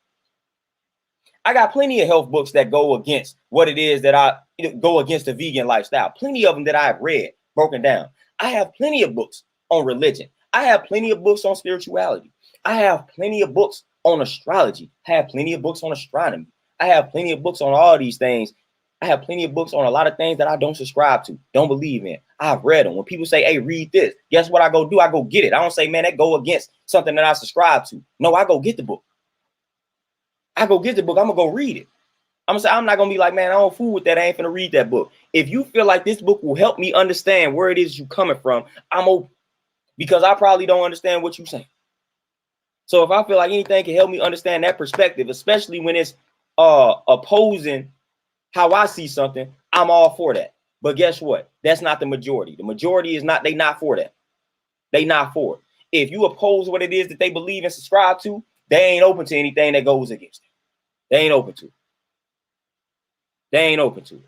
I got plenty of health books that go against what it is that I go against the vegan lifestyle. Plenty of them that I've read, broken down. I have plenty of books on religion. I have plenty of books on spirituality. I have plenty of books on astrology. I have plenty of books on astronomy. I have plenty of books on all these things I have plenty of books on a lot of things that I don't subscribe to, don't believe in. I've read them. When people say, hey, read this, guess what I go do? I go get it. I don't say, man, that go against something that I subscribe to. No, I go get the book. I go get the book. I'm going to go read it. I'm gonna say, I'm not gonna be like, man, I don't fool with that. I ain't finna read that book. If you feel like this book will help me understand where it is you coming from, I'm open, because I probably don't understand what you're saying. So if I feel like anything can help me understand that perspective, especially when it's opposing how I see something, I'm all for that. But guess what? That's not the majority. The majority is not, they not for that. They not for it. If you oppose what it is that they believe and subscribe to, they ain't open to anything that goes against it. They ain't open to it. They ain't open to it.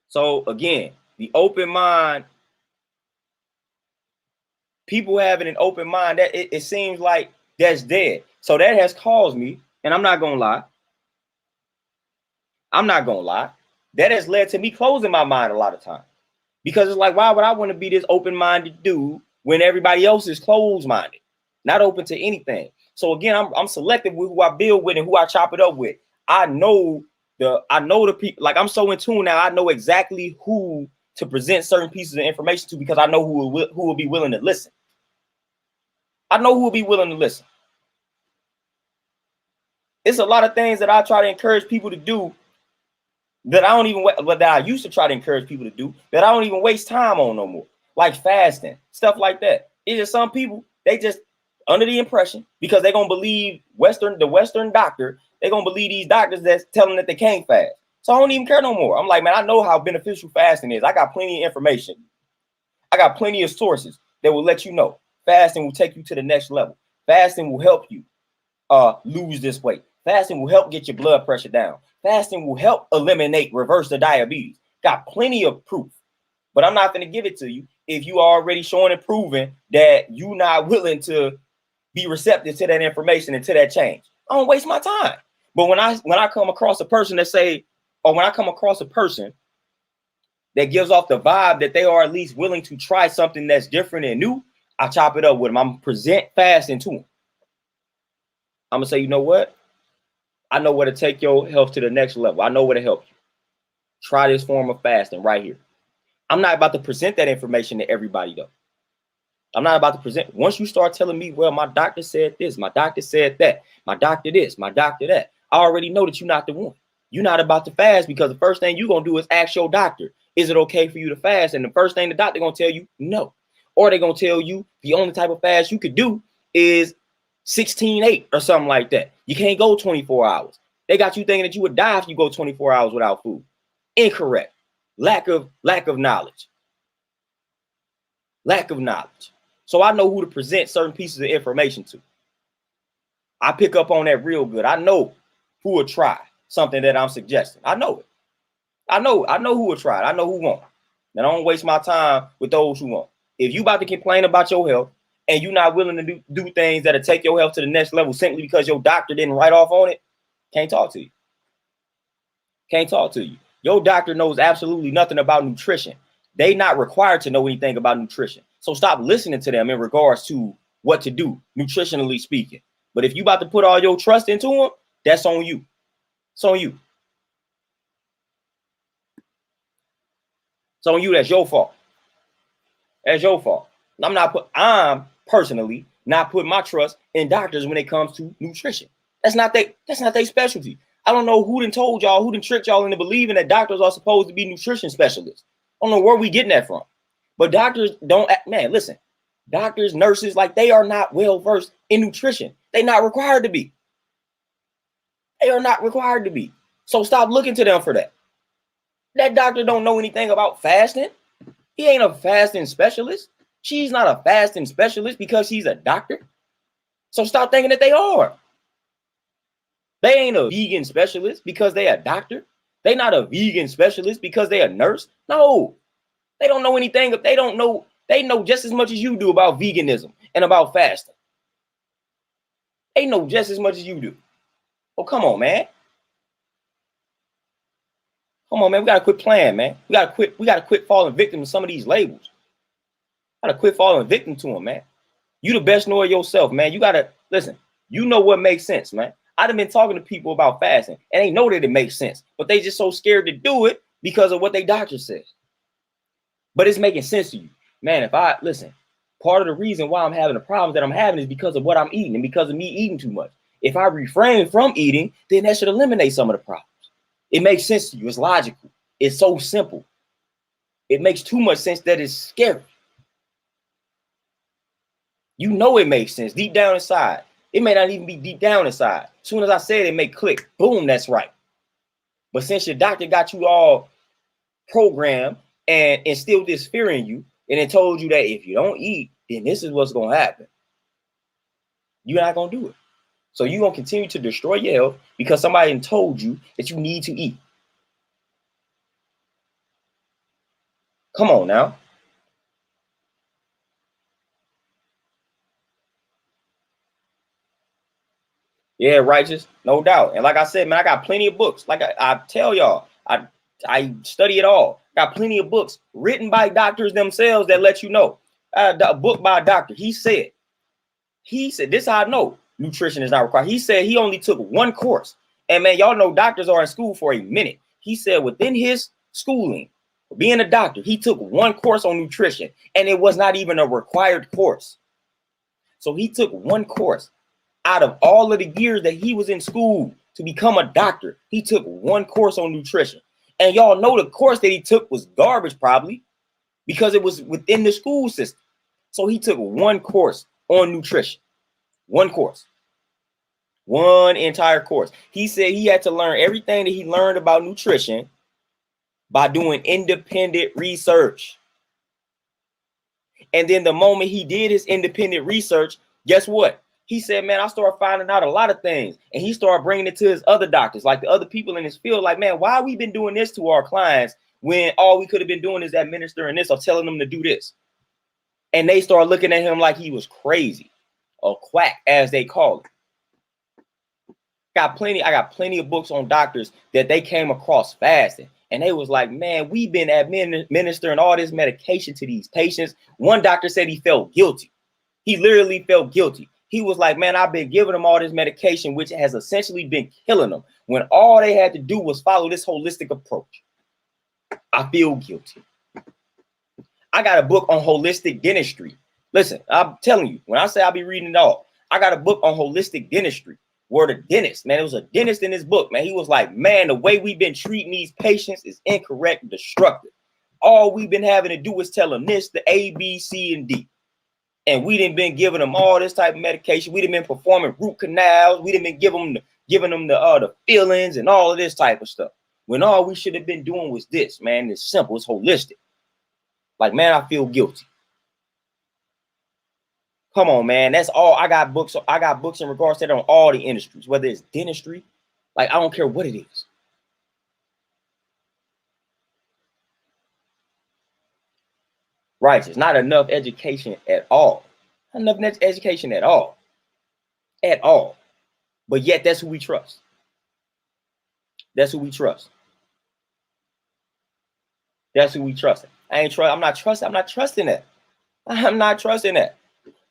So again, the open mind, people having an open mind, that it seems like that's dead. So that has caused me, and I'm not gonna lie, that has led to me closing my mind a lot of times. Because it's like, why would I want to be this open-minded dude when everybody else is closed-minded, not open to anything? So again, I'm selective with who I build with and who I chop it up with. I know the people, like I'm so in tune now, I know exactly who to present certain pieces of information to, because I know who will be willing to listen. I know who will be willing to listen. It's a lot of things that I try to encourage people to do that I don't even, that I used to try to encourage people to do, that I don't even waste time on no more, like fasting, stuff like that. It's just some people, they just under the impression, because they're gonna believe the Western doctor, they're gonna believe these doctors that's telling that they can't fast. So I don't even care no more. I'm like, man, I know how beneficial fasting is. I got plenty of information. I got plenty of sources that will let you know fasting will take you to the next level. Fasting will help you lose this weight. Fasting will help get your blood pressure down. Fasting will help reverse the diabetes. Got plenty of proof, but I'm not going to give it to you if you are already showing and proving that you're not willing to be receptive to that information and to that change. I don't waste my time. But when I come across a person that say, or when I come across a person that gives off the vibe that they are at least willing to try something that's different and new, I chop it up with them. I'm present fasting to them. I'm gonna say, you know what? I know where to take your health to the next level. I know where to help you. Try this form of fasting right here. I'm not about to present that information to everybody though. I'm not about to present. Once you start telling me, well, my doctor said this, my doctor said that, my doctor this, my doctor that, I already know that you're not the one. You're not about to fast, because the first thing you're going to do is ask your doctor, is it okay for you to fast? And the first thing the doctor going to tell you, no. Or they're going to tell you the only type of fast you could do is 16-8 or something like that. You can't go 24 hours. They got you thinking that you would die if you go 24 hours without food. Incorrect. Lack of knowledge. Lack of knowledge. So I know who to present certain pieces of information to. I pick up on that real good. I know who will try something that I'm suggesting. I know it. I know who will try it. I know who won't. And I don't waste my time with those who won't. If you about to complain about your health and you're not willing to do things that'll take your health to the next level simply because your doctor didn't write off on it, can't talk to you. Can't talk to you. Your doctor knows absolutely nothing about nutrition. They not required to know anything about nutrition. So stop listening to them in regards to what to do, nutritionally speaking. But if you about to put all your trust into them, that's on you. It's on you. It's on you. That's your fault. That's your fault. I'm personally not putting my trust in doctors when it comes to nutrition. That's not their specialty. I don't know who done told y'all, who done tricked y'all into believing that doctors are supposed to be nutrition specialists. I don't know where we getting that from. But doctors don't, man, listen, doctors, nurses, like they are not well versed in nutrition. They're not required to be. They are not required to be. So stop looking to them for that. That doctor don't know anything about fasting. He ain't a fasting specialist. She's not a fasting specialist because she's a doctor. So stop thinking that they are. They ain't a vegan specialist because they a doctor. They not a vegan specialist because they a nurse. No, they don't know anything. They don't know. They know just as much as you do about veganism and about fasting. They know just as much as you do. Oh, come on, man. Come on, man. We gotta quit playing, man. We gotta quit falling victim to some of these labels. Gotta quit falling victim to them, man. You the best know of yourself, man. You gotta listen. You know what makes sense, man. I've been talking to people about fasting, and they know that it makes sense, but they just so scared to do it because of what their doctor says. But it's making sense to you, man. If I listen, part of the reason why I'm having the problems that I'm having is because of what I'm eating and because of me eating too much. If I refrain from eating, then that should eliminate some of the problems. It makes sense to you. It's logical. It's so simple. It makes too much sense that it's scary. You know it makes sense deep down inside. It may not even be deep down inside. As soon as I say it, it may click. Boom, that's right. But since your doctor got you all programmed and instilled this fear in you, and it told you that if you don't eat, then this is what's going to happen. You're not going to do it. So you're going to continue to destroy your health because somebody told you that you need to eat. Come on now. Yeah, righteous, no doubt. And like I said, man, I got plenty of books. Like I tell y'all, I study it all. Got plenty of books written by doctors themselves that let you know. A book by a doctor. He said, this is how I know nutrition is not required. He said he only took one course. And man, y'all know doctors are in school for a minute. He said within his schooling, being a doctor, he took one course on nutrition, and it was not even a required course. So he took one course. Out of all of the years that he was in school to become a doctor, he took one course on nutrition. And y'all know the course that he took was garbage probably because it was within the school system. So he took one course on nutrition, one course, one entire course. He said he had to learn everything that he learned about nutrition by doing independent research. And then the moment he did his independent research, guess what? He said, man, I started finding out a lot of things. And he started bringing it to his other doctors, like the other people in his field. Like, man, why we been doing this to our clients when all we could have been doing is administering this or telling them to do this? And they started looking at him like he was crazy, or quack, as they call it. I got plenty of books on doctors that they came across fasting. And they was like, man, we've been administering all this medication to these patients. One doctor said he felt guilty. He literally felt guilty. He was like, man, I've been giving them all this medication, which has essentially been killing them, when all they had to do was follow this holistic approach. I feel guilty. I got a book on holistic dentistry. Listen, I'm telling you, when I say I'll be reading it all, I got a book on holistic dentistry where the dentist, man, it was a dentist in this book, man. He was like, man, the way we've been treating these patients is incorrect and destructive. All we've been having to do is tell them this, the A, B, C, and D. And we didn't been giving them all this type of medication. We didn't been performing root canals. We didn't been giving them the fillings and all of this type of stuff. When all we should have been doing was this, man. It's simple. It's holistic. Like, man, I feel guilty. Come on, man. That's all. I got books in regards to that on all the industries, whether it's dentistry. Like, I don't care what it is. Righteous. Not enough education at all. Not enough education at all. At all. But yet that's who we trust. That's who we trust. That's who we trust. I'm not trusting that. I'm not trusting that.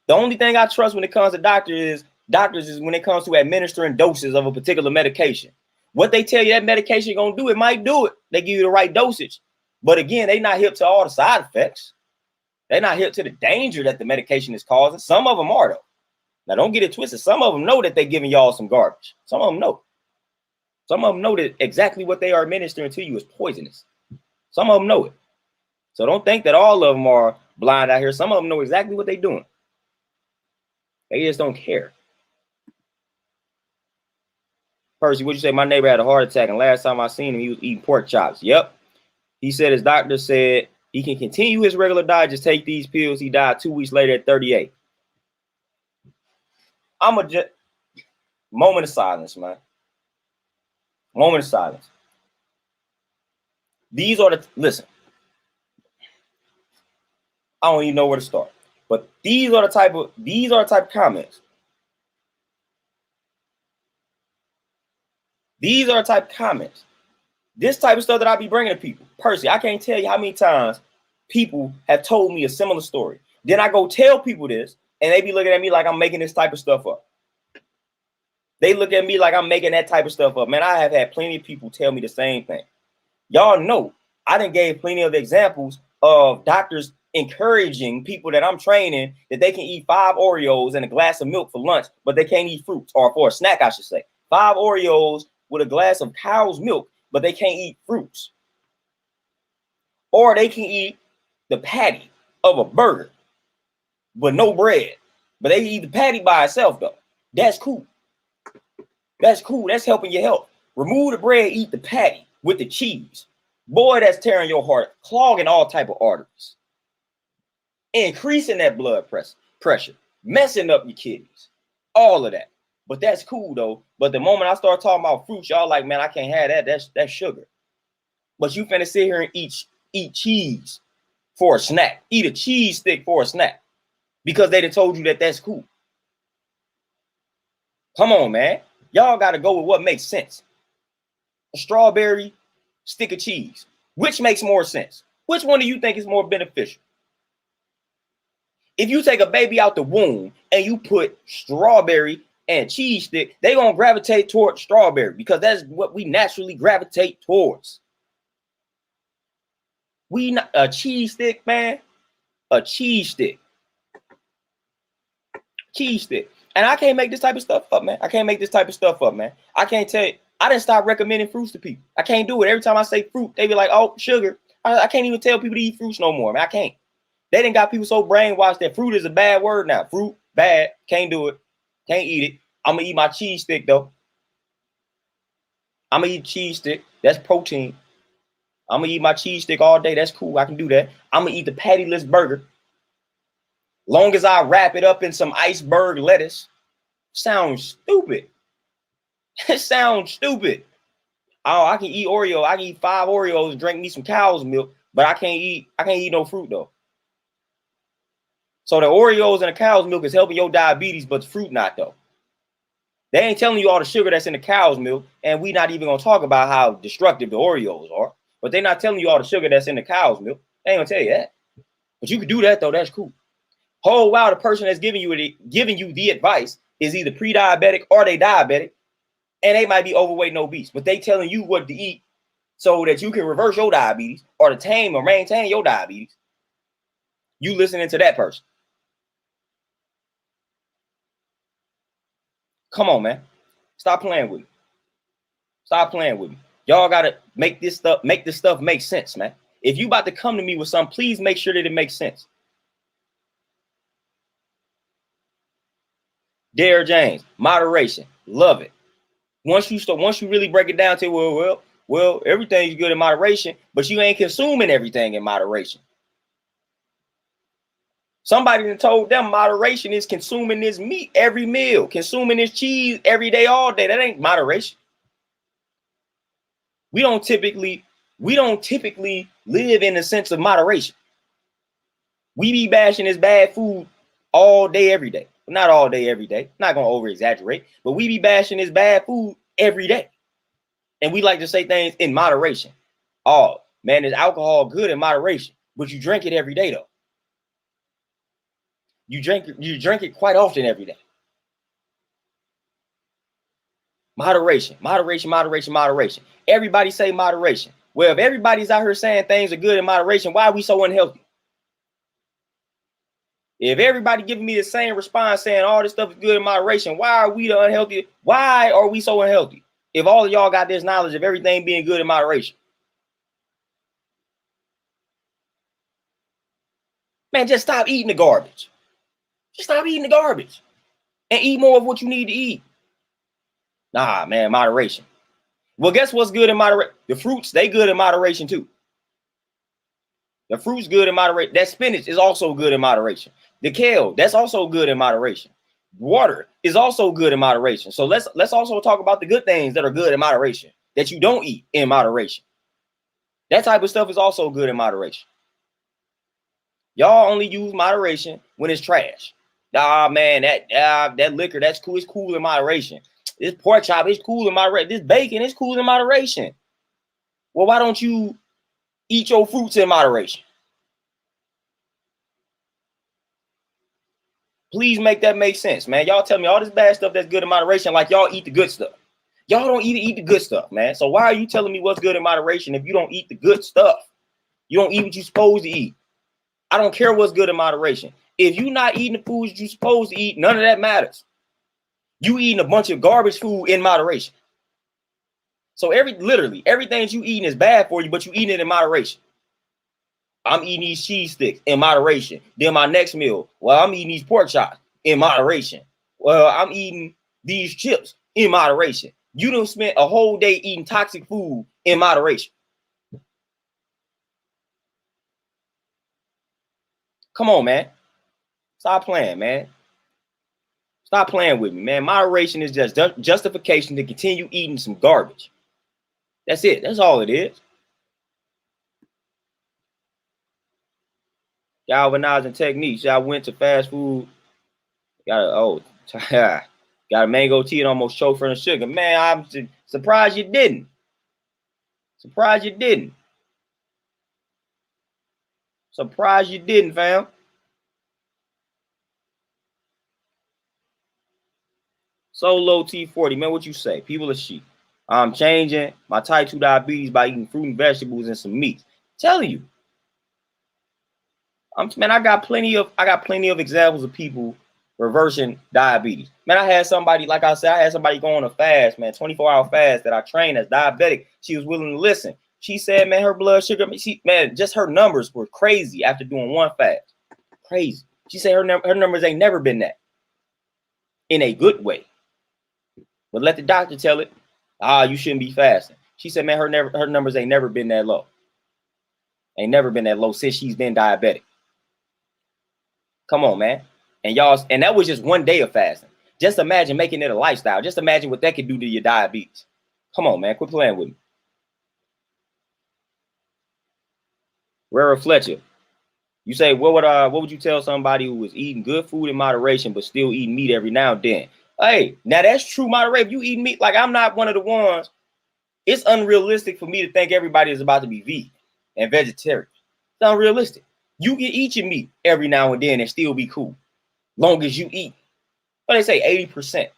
The only thing I trust when it comes to doctors is when it comes to administering doses of a particular medication. What they tell you that medication gonna do, it might do it. They give you the right dosage. But again, they not hip to all the side effects. They're not hip to the danger that the medication is causing. Some of them are, though. Now, don't get it twisted. Some of them know that they're giving y'all some garbage. Some of them know. Some of them know that exactly what they are administering to you is poisonous. Some of them know it. So don't think that all of them are blind out here. Some of them know exactly what they're doing. They just don't care. Percy, what'd you say? My neighbor had a heart attack, and last time I seen him, he was eating pork chops. Yep. He said his doctor said he can continue his regular diet, just take these pills. He died 2 weeks later at 38. I'm a just moment of silence, man. Moment of silence. These are the listen. I don't even know where to start, but these are the type of comments. These are the type of comments This type of stuff that I be bringing to people. Personally, I can't tell you how many times people have told me a similar story. Then I go tell people this, and they be looking at me like I'm making this type of stuff up. They look at me like I'm making that type of stuff up. Man, I have had plenty of people tell me the same thing. Y'all know I done gave plenty of examples of doctors encouraging people that I'm training that they can eat 5 Oreos and a glass of milk for lunch, but they can't eat fruits, or for a snack, I should say. 5 Oreos with a glass of cow's milk, but they can't eat fruits. Or they can eat the patty of a burger, but no bread. But they eat the patty by itself, though. That's cool. That's cool. That's helping your health. Remove the bread, eat the patty with the cheese. Boy, that's tearing your heart, clogging all type of arteries, increasing that blood pressure, messing up your kidneys, all of that. But that's cool, though. But the moment I start talking about fruits, y'all like, man, I can't have that. That's sugar. But you finna sit here and eat cheese for a snack. Eat a cheese stick for a snack because they done told you that that's cool. Come on, man. Y'all got to go with what makes sense. A strawberry stick of cheese. Which makes more sense? Which one do you think is more beneficial? If you take a baby out the womb and you put strawberry and cheese stick, they're going to gravitate towards strawberry because that's what we naturally gravitate towards. A cheese stick, man. A cheese stick. Cheese stick. And I can't make this type of stuff up, man. I can't make this type of stuff up, man. I can't tell you. I didn't stop recommending fruits to people. I can't do it. Every time I say fruit, they be like, oh, sugar. I can't even tell people to eat fruits no more, man. I can't. They done got people so brainwashed that fruit is a bad word now. Fruit, bad. Can't do it. Can't eat it. I'm going to eat my cheese stick, though. I'm going to eat cheese stick. That's protein. I'm going to eat my cheese stick all day. That's cool. I can do that. I'm going to eat the pattyless burger. Long as I wrap it up in some iceberg lettuce. Sounds stupid. It sounds stupid. Oh, I can eat Oreo. I can eat 5 Oreos, drink me some cow's milk, but I can't eat no fruit though. So the Oreos and the cow's milk is helping your diabetes, but the fruit not though. They ain't telling you all the sugar that's in the cow's milk, and we not even gonna talk about how destructive the Oreos are. But they're not telling you all the sugar that's in the cow's milk. They ain't gonna tell you that. But you can do that though. That's cool. Oh wow, the person that's giving you the advice is either pre-diabetic or they diabetic, and they might be overweight and obese. But they telling you what to eat so that you can reverse your diabetes or to tame or maintain your diabetes. You listening to that person. Come on, man. Stop playing with me. Stop playing with me. Y'all gotta make this stuff make sense, man. If you about to come to me with something, please make sure that it makes sense. Dare James, moderation, love it. Once you really break it down to well, everything's good in moderation, but you ain't consuming everything in moderation. Somebody that told them moderation is consuming this meat every meal, consuming this cheese every day, all day. That ain't moderation. We don't typically live in the sense of moderation. We be bashing this bad food all day, every day. Not all day, every day. Not going to over exaggerate, but we be bashing this bad food every day. And we like to say things in moderation. Oh, man, is alcohol good in moderation? But you drink it every day, though. You drink it quite often every day. Moderation, moderation, moderation, moderation. Everybody say moderation. Well, if everybody's out here saying things are good in moderation, why are we so unhealthy? If everybody giving me the same response saying all this stuff is good in moderation, why are we the unhealthy? Why are we so unhealthy? If all of y'all got this knowledge of everything being good in moderation. Man, just stop eating the garbage. Just stop eating the garbage and eat more of what you need to eat. Nah, man, moderation. Well, guess what's good in moderation? The fruits, they good in moderation too. The fruit's good in moderation. That spinach is also good in moderation. The kale, that's also good in moderation. Water is also good in moderation. So let's also talk about the good things that are good in moderation that you don't eat in moderation. That type of stuff is also good in moderation. Y'all only use moderation when it's trash. Ah, man, that liquor, that's cool. It's cool in moderation. This pork chop is cool in moderation. This bacon is cool in moderation. Well, why don't you eat your fruits in moderation? Please make that make sense, man. Y'all tell me all this bad stuff that's good in moderation, like y'all eat the good stuff. Y'all don't even eat the good stuff, man. So why are you telling me what's good in moderation if you don't eat the good stuff? You don't eat what you're supposed to eat. I don't care what's good in moderation. If you're not eating the foods you're supposed to eat, none of that matters. You eating a bunch of garbage food in moderation. So literally everything that you eating is bad for you, but you eating it in moderation. I'm eating these cheese sticks in moderation. Then my next meal, well, I'm eating these pork chops in moderation. Well, I'm eating these chips in moderation. You done spent a whole day eating toxic food in moderation. Come on, man. Stop playing, man. Stop playing with me, man. Moderation is just justification to continue eating some garbage. That's it. That's all it is. Galvanizing techniques. I went to fast food. Got a mango tea and almost choked from the sugar. Man, I'm surprised you didn't. Surprised you didn't. Surprised you didn't, fam. Solo T40, man, what you say? People are sheep. I'm changing my type 2 diabetes by eating fruit and vegetables and some meat. Telling you. Man, I got plenty of examples of people reversing diabetes. Man, I had somebody, like I said, I had somebody go on a fast, man, 24-hour fast that I trained as diabetic. She was willing to listen. She said, man, her blood sugar, man, just her numbers were crazy after doing one fast. Crazy. She said her numbers ain't never been that. In a good way. But let the doctor tell it, you shouldn't be fasting. She said, man, her numbers ain't never been that low. Ain't never been that low since she's been diabetic. Come on, man. And that was just one day of fasting. Just imagine making it a lifestyle. Just imagine what that could do to your diabetes. Come on, man. Quit playing with me. Rara Fletcher, you say, what would you tell somebody who was eating good food in moderation but still eating meat every now and then? Hey, now that's true moderation. If you eat meat, like I'm not one of the ones. It's unrealistic for me to think everybody is about to be vegan and vegetarian. It's unrealistic. You can eat your meat every now and then and still be cool. Long as you eat. But they say 80%.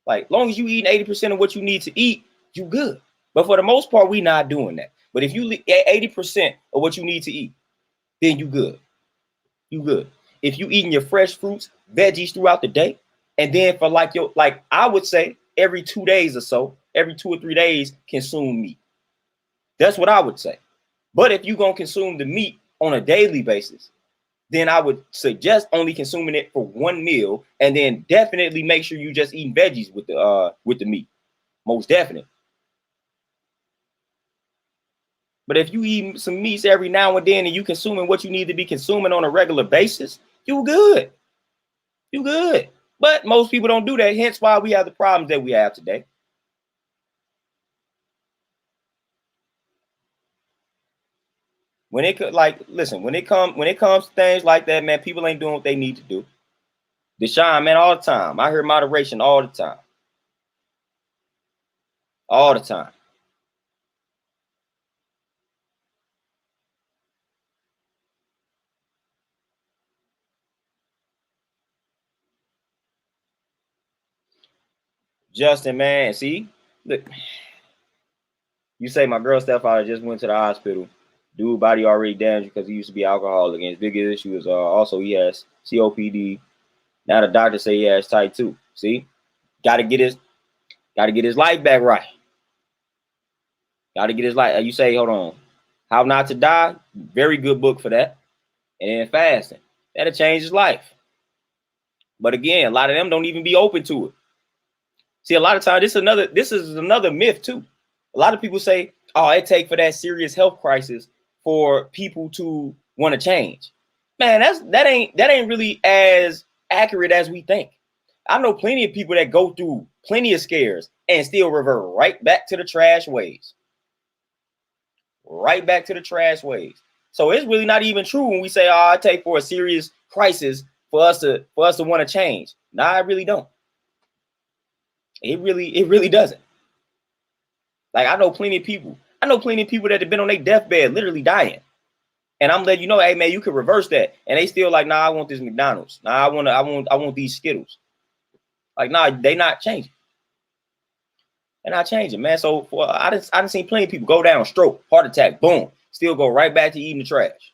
Like, long as you eat 80% of what you need to eat, you good. But for the most part, we not doing that. But if you eat 80% of what you need to eat, then you good. You good. If you eating your fresh fruits, veggies throughout the day, and then for like I would say every 2 days or so, every 2 or 3 days, consume meat. That's what I would say. But if you're going to consume the meat on a daily basis, then I would suggest only consuming it for one meal, and then definitely make sure you just eating veggies with the meat. Most definitely. But if you eat some meats every now and then and you consuming what you need to be consuming on a regular basis, you good. You good. But most people don't do that. Hence why we have the problems that we have today. When it could when it comes to things like that, man, people ain't doing what they need to do. Deshaun, man, all the time. I hear moderation all the time. All the time. Justin, man, see, look, you say my girl stepfather just went to the hospital. Dude, body already damaged because he used to be alcoholic. And his biggest issue is also he has COPD. Now the doctor say he has type 2. See, got to get his life back right. Got to get his life. You say, hold on, How Not to Die? Very good book for that. And then fasting, that'll change his life. But again, a lot of them don't even be open to it. See, a lot of times this is another myth too. A lot of people say, oh, it takes for that serious health crisis for people to want to change. Man, that ain't really as accurate as we think. I know plenty of people that go through plenty of scares and still revert right back to the trash ways. Right back to the trash ways. So it's really not even true when we say, oh, it takes for a serious crisis for us to want to change. Nah, I really don't. It really doesn't. Like, I know plenty of people I know plenty of people that have been on their deathbed, literally dying. And I'm letting you know, hey man, you can reverse that. And they still like, nah, I want this McDonald's. Nah, I want these Skittles. Like, nah, they not changing. They're not changing, man. So I done seen plenty of people go down, stroke, heart attack, boom, still go right back to eating the trash.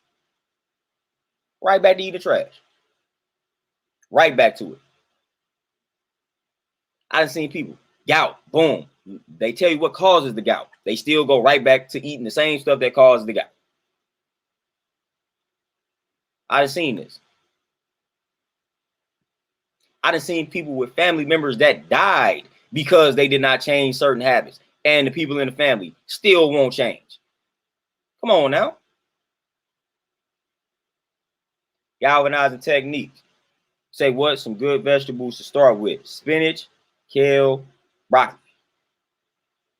Right back to eating the trash. Right back to it. I done seen people, gout, boom. They tell you what causes the gout. They still go right back to eating the same stuff that causes the gout. I done seen this. I done seen people with family members that died because they did not change certain habits. And the people in the family still won't change. Come on now. Galvanizing techniques. Say what? Some good vegetables to start with. Spinach, kale, broccoli.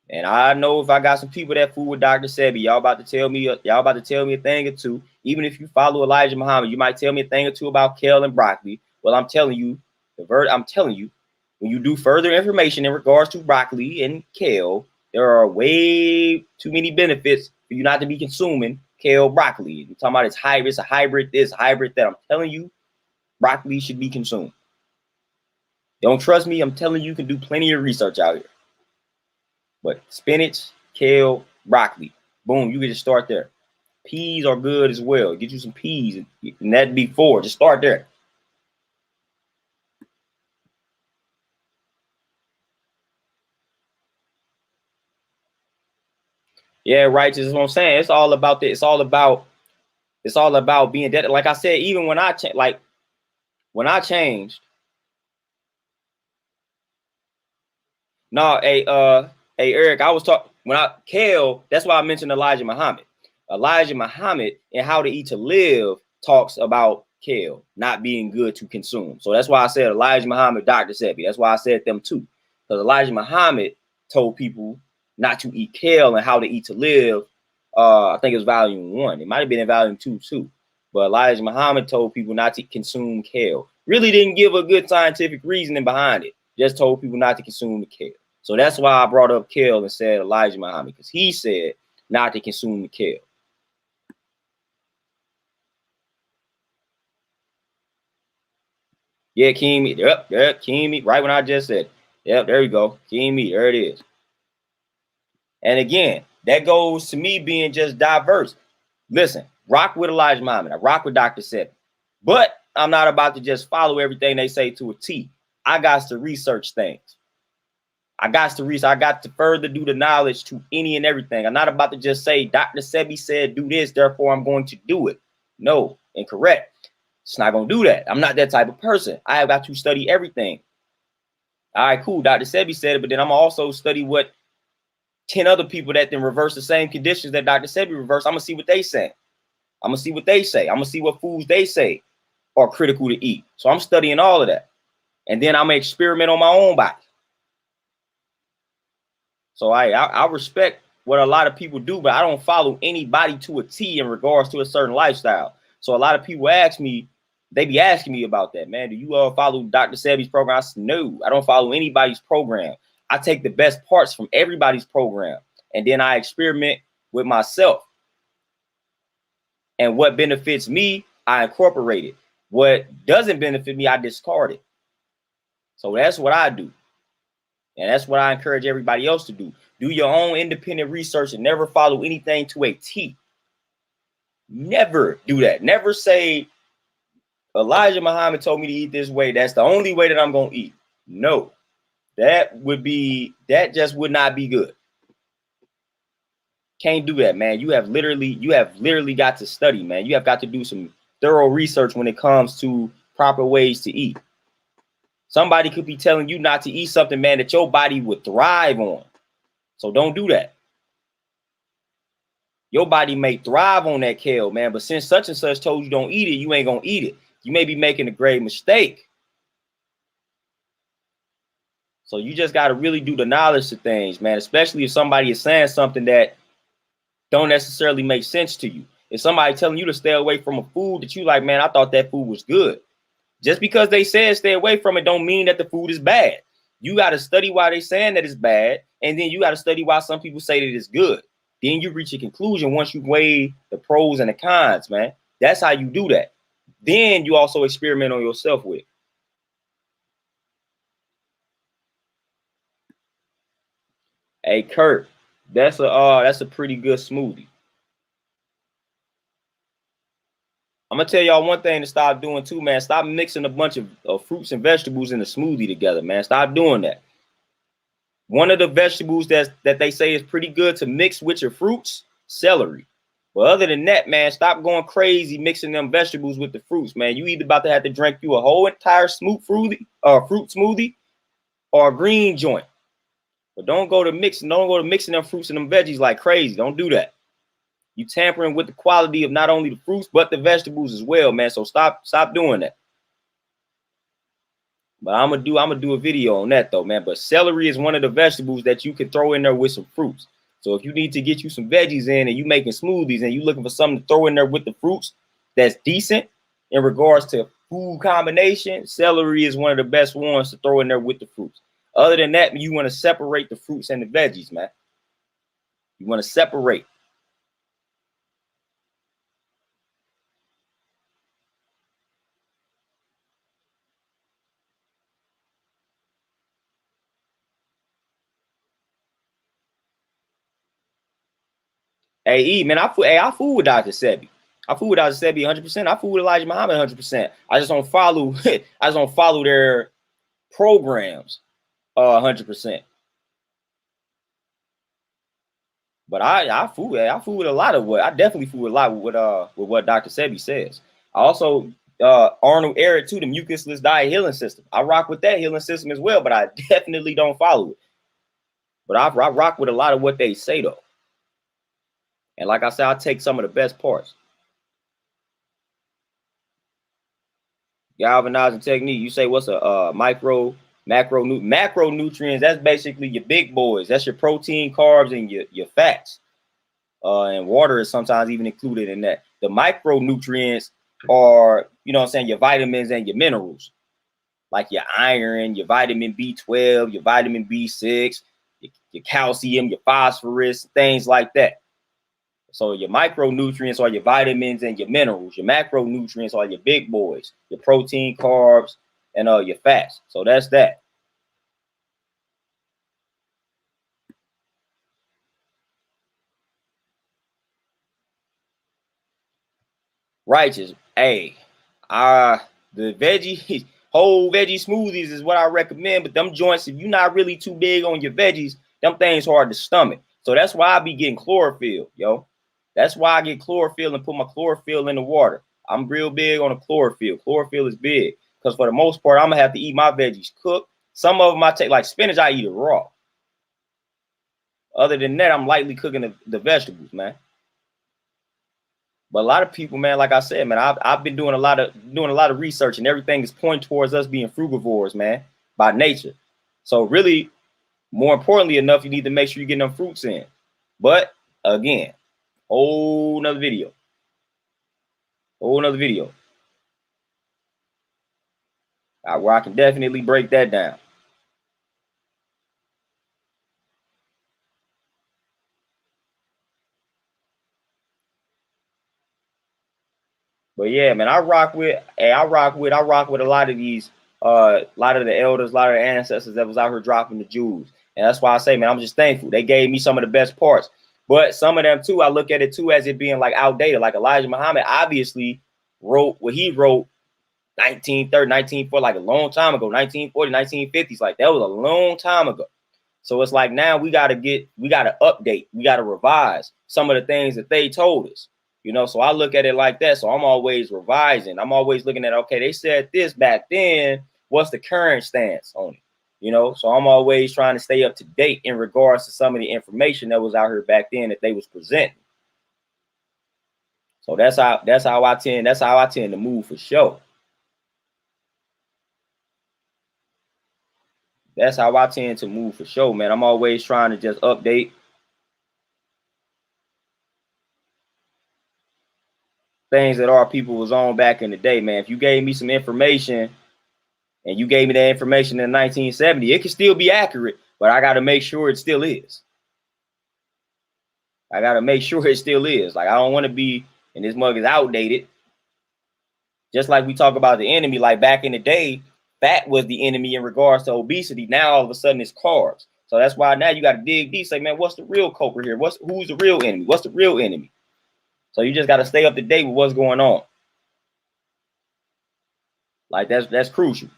And I know if I got some people that fool with Dr. Sebi, y'all about to tell me a thing or two. Even if you follow Elijah Muhammad, you might tell me a thing or two about kale and broccoli. Well, I'm telling you, when you do further information in regards to broccoli and kale, there are way too many benefits for you not to be consuming kale broccoli. You're talking about it's a hybrid this, hybrid that. I'm telling you, broccoli should be consumed. Don't trust me? I'm telling you, you can do plenty of research out here. But spinach, kale, broccoli, boom, you can just start there. Peas are good as well. Get you some peas, and that'd be 4. Just start there. Yeah, righteous is what I'm saying. It's all about that. It's all about being dead. Like I said, even when I changed. No, hey Eric, I was talking kale. That's why I mentioned Elijah Muhammad. Elijah Muhammad and How to Eat to Live talks about kale not being good to consume. So that's why I said Elijah Muhammad, Dr. Sebi. That's why I said them too, because Elijah Muhammad told people not to eat kale and How to Eat to Live. I think it was volume 1. It might have been in volume 2 too. But Elijah Muhammad told people not to consume kale. Really didn't give a good scientific reasoning behind it. Just told people not to consume the kale. So that's why I brought up kale and said Elijah Muhammad, because he said not to consume the kale. Yeah, keen meat. Yep, keen meat. Right when I just said it. Yep, there you go. Keen meat. There it is. And again, that goes to me being just diverse. Listen, rock with Elijah Muhammad. I rock with Dr. Sebi. But I'm not about to just follow everything they say to a T. I got to research things. I got to further do the knowledge to any and everything. I'm not about to just say Dr. Sebi said do this, therefore I'm going to do it. No, incorrect. It's not going to do that. I'm not that type of person. I have got to study everything. All right, cool. Dr. Sebi said it, but then I'm also study what 10 other people that then reverse the same conditions that Dr. Sebi reversed. I'm going to see what they say. I'm going to see what they say. I'm going to see what foods they say are critical to eat. So I'm studying all of that. And then I'm going to experiment on my own body. So I respect what a lot of people do, but I don't follow anybody to a T in regards to a certain lifestyle. So a lot of people ask me, they be asking me about that, man. Do you follow Dr. Sebi's program? I said, no, I don't follow anybody's program. I take the best parts from everybody's program, and then I experiment with myself. And what benefits me, I incorporate it. What doesn't benefit me, I discard it. So that's what I do. And that's what I encourage everybody else to do. Do your own independent research and never follow anything to a T. Never do that. Never say, Elijah Muhammad told me to eat this way. That's the only way that I'm going to eat. No, that just would not be good. Can't do that, man. You have literally got to study, man. You have got to do some thorough research when it comes to proper ways to eat. Somebody could be telling you not to eat something, man, that your body would thrive on. So don't do that. Your body may thrive on that kale, man, but since such and such told you don't eat it, you ain't going to eat it. You may be making a grave mistake. So you just got to really do the knowledge of things, man, especially if somebody is saying something that don't necessarily make sense to you. If somebody telling you to stay away from a food that you like, man, I thought that food was good. Just because they said stay away from it don't mean that the food is bad. You got to study why they're saying that it's bad, and then you got to study why some people say that it's good. Then you reach a conclusion once you weigh the pros and the cons, man. That's how you do that. Then you also experiment on yourself with. Hey, Kurt, that's a pretty good smoothie. I'm gonna tell y'all one thing to stop doing too, man. Stop mixing a bunch of fruits and vegetables in a smoothie together, man. Stop doing that. One of the vegetables that they say is pretty good to mix with your fruits, celery. But other than that, man, stop going crazy mixing them vegetables with the fruits, man. You either about to have to drink you a whole entire fruit smoothie or a green joint. But don't go to mixing them fruits and them veggies like crazy. Don't do that. You tampering with the quality of not only the fruits but the vegetables as well, man. So stop doing that. But I'm gonna do a video on that though, man. But celery is one of the vegetables that you can throw in there with some fruits. So if you need to get you some veggies in and you making smoothies and you looking for something to throw in there with the fruits that's decent in regards to food combination, celery is one of the best ones to throw in there with the fruits. Other than that, you want to separate the fruits and the veggies, man. You want to separate. Hey, E, man, I fool with Dr. Sebi. I fool with Dr. Sebi 100%. I fool with Elijah Muhammad 100%. I just don't follow. I just don't follow their programs 100%. But I fool with a lot of what I definitely fool with a lot with what Dr. Sebi says. I also Arnold Eric too, the mucusless diet healing system. I rock with that healing system as well, but I definitely don't follow it. But I rock with a lot of what they say though. And like I said, I take some of the best parts. Galvanizing technique. You say what's a macronutrients? That's basically your big boys. That's your protein, carbs, and your fats. And water is sometimes even included in that. The micronutrients are, you know what I'm saying, your vitamins and your minerals, like your iron, your vitamin B12, your vitamin B6, your calcium, your phosphorus, things like that. So your micronutrients are your vitamins and your minerals. Your macronutrients are your big boys, your protein, carbs, and your fats. So that's that. Righteous. Hey, the veggie whole veggie smoothies is what I recommend. But them joints, if you're not really too big on your veggies, them things hard to stomach. So that's why I be getting chlorophyll, yo. That's why I get chlorophyll and put my chlorophyll in the water. I'm real big on the chlorophyll. Chlorophyll is big because for the most part, I'm gonna have to eat my veggies cooked. Some of them I take, like spinach, I eat it raw. Other than that, I'm lightly cooking the vegetables, man. But a lot of people, man, like I said, man, I've been doing a lot of research, and everything is pointing towards us being frugivores, man, by nature. So really, more importantly enough, you need to make sure you're getting them fruits in. But again, whole nother video. Where I can definitely break that down. But yeah, man, I rock with a lot of these, a lot of the elders, a lot of the ancestors that was out here dropping the jewels. And that's why I say, man, I'm just thankful. They gave me some of the best parts. But some of them too, I look at it too as it being like outdated. Like Elijah Muhammad obviously wrote what he wrote 1930, 1940, like a long time ago, 1940, 1950s. Like that was a long time ago. So it's like now we gotta update, we gotta revise some of the things that they told us. You know, so I look at it like that. So I'm always revising. I'm always looking at, okay, they said this back then. What's the current stance on it? You know, so I'm always trying to stay up to date in regards to some of the information that was out here back then that they was presenting. So that's how I tend to move for sure. That's how I tend to move for sure, man. I'm always trying to just update things that our people was on back in the day, man. If you gave me some information and you gave me that information in 1970, it can still be accurate, but I got to make sure it still is. I gotta make sure it still is. Like, I don't want to be, and this mug is outdated. Just like we talk about the enemy, like back in the day, fat was the enemy in regards to obesity. Now all of a sudden it's carbs. So that's why now you got to dig deep. Say, man, what's the real culprit here? Who's the real enemy? What's the real enemy? So you just got to stay up to date with what's going on. Like that's crucial.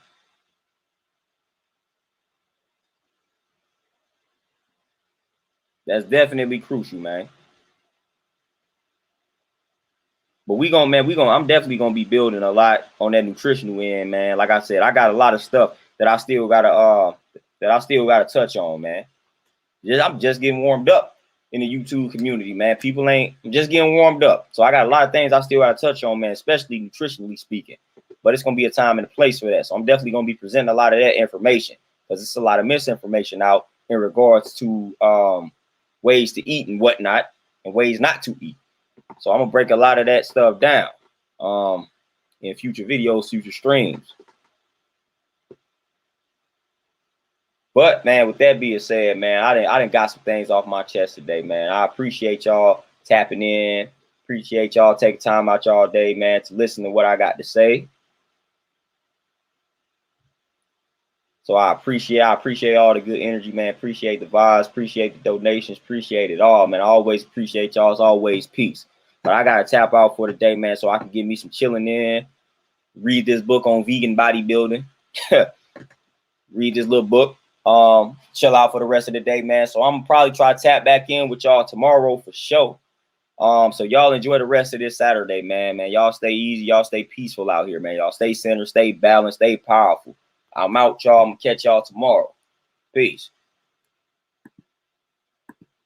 That's definitely crucial, man. But I'm definitely gonna be building a lot on that nutritional end, man. Like I said, I got a lot of stuff that I still gotta touch on, man. I'm just getting warmed up in the YouTube community, man. I'm just getting warmed up. So I got a lot of things I still gotta touch on, man, especially nutritionally speaking. But it's gonna be a time and a place for that. So I'm definitely gonna be presenting a lot of that information because it's a lot of misinformation out in regards to ways to eat and whatnot and ways not to eat. So I'm gonna break a lot of that stuff down in future videos, future streams. But man, with that being said, man, I didn't got some things off my chest today, man. I appreciate y'all tapping in. Appreciate y'all taking time out y'all day, man, to listen to what I got to say. So I appreciate all the good energy, man. Appreciate the vibes, appreciate the donations, appreciate it all, man. I always appreciate y'all. It's always peace. But I gotta tap out for the day, man, so I can get me some chilling in. Read this book on vegan bodybuilding. Read this little book. Chill out for the rest of the day, man. So I'm gonna probably try to tap back in with y'all tomorrow for sure. So y'all enjoy the rest of this Saturday, man. Y'all stay easy, y'all stay peaceful out here, man. Y'all stay centered, stay balanced, stay powerful. I'm out, y'all. I'm gonna catch y'all tomorrow. Peace.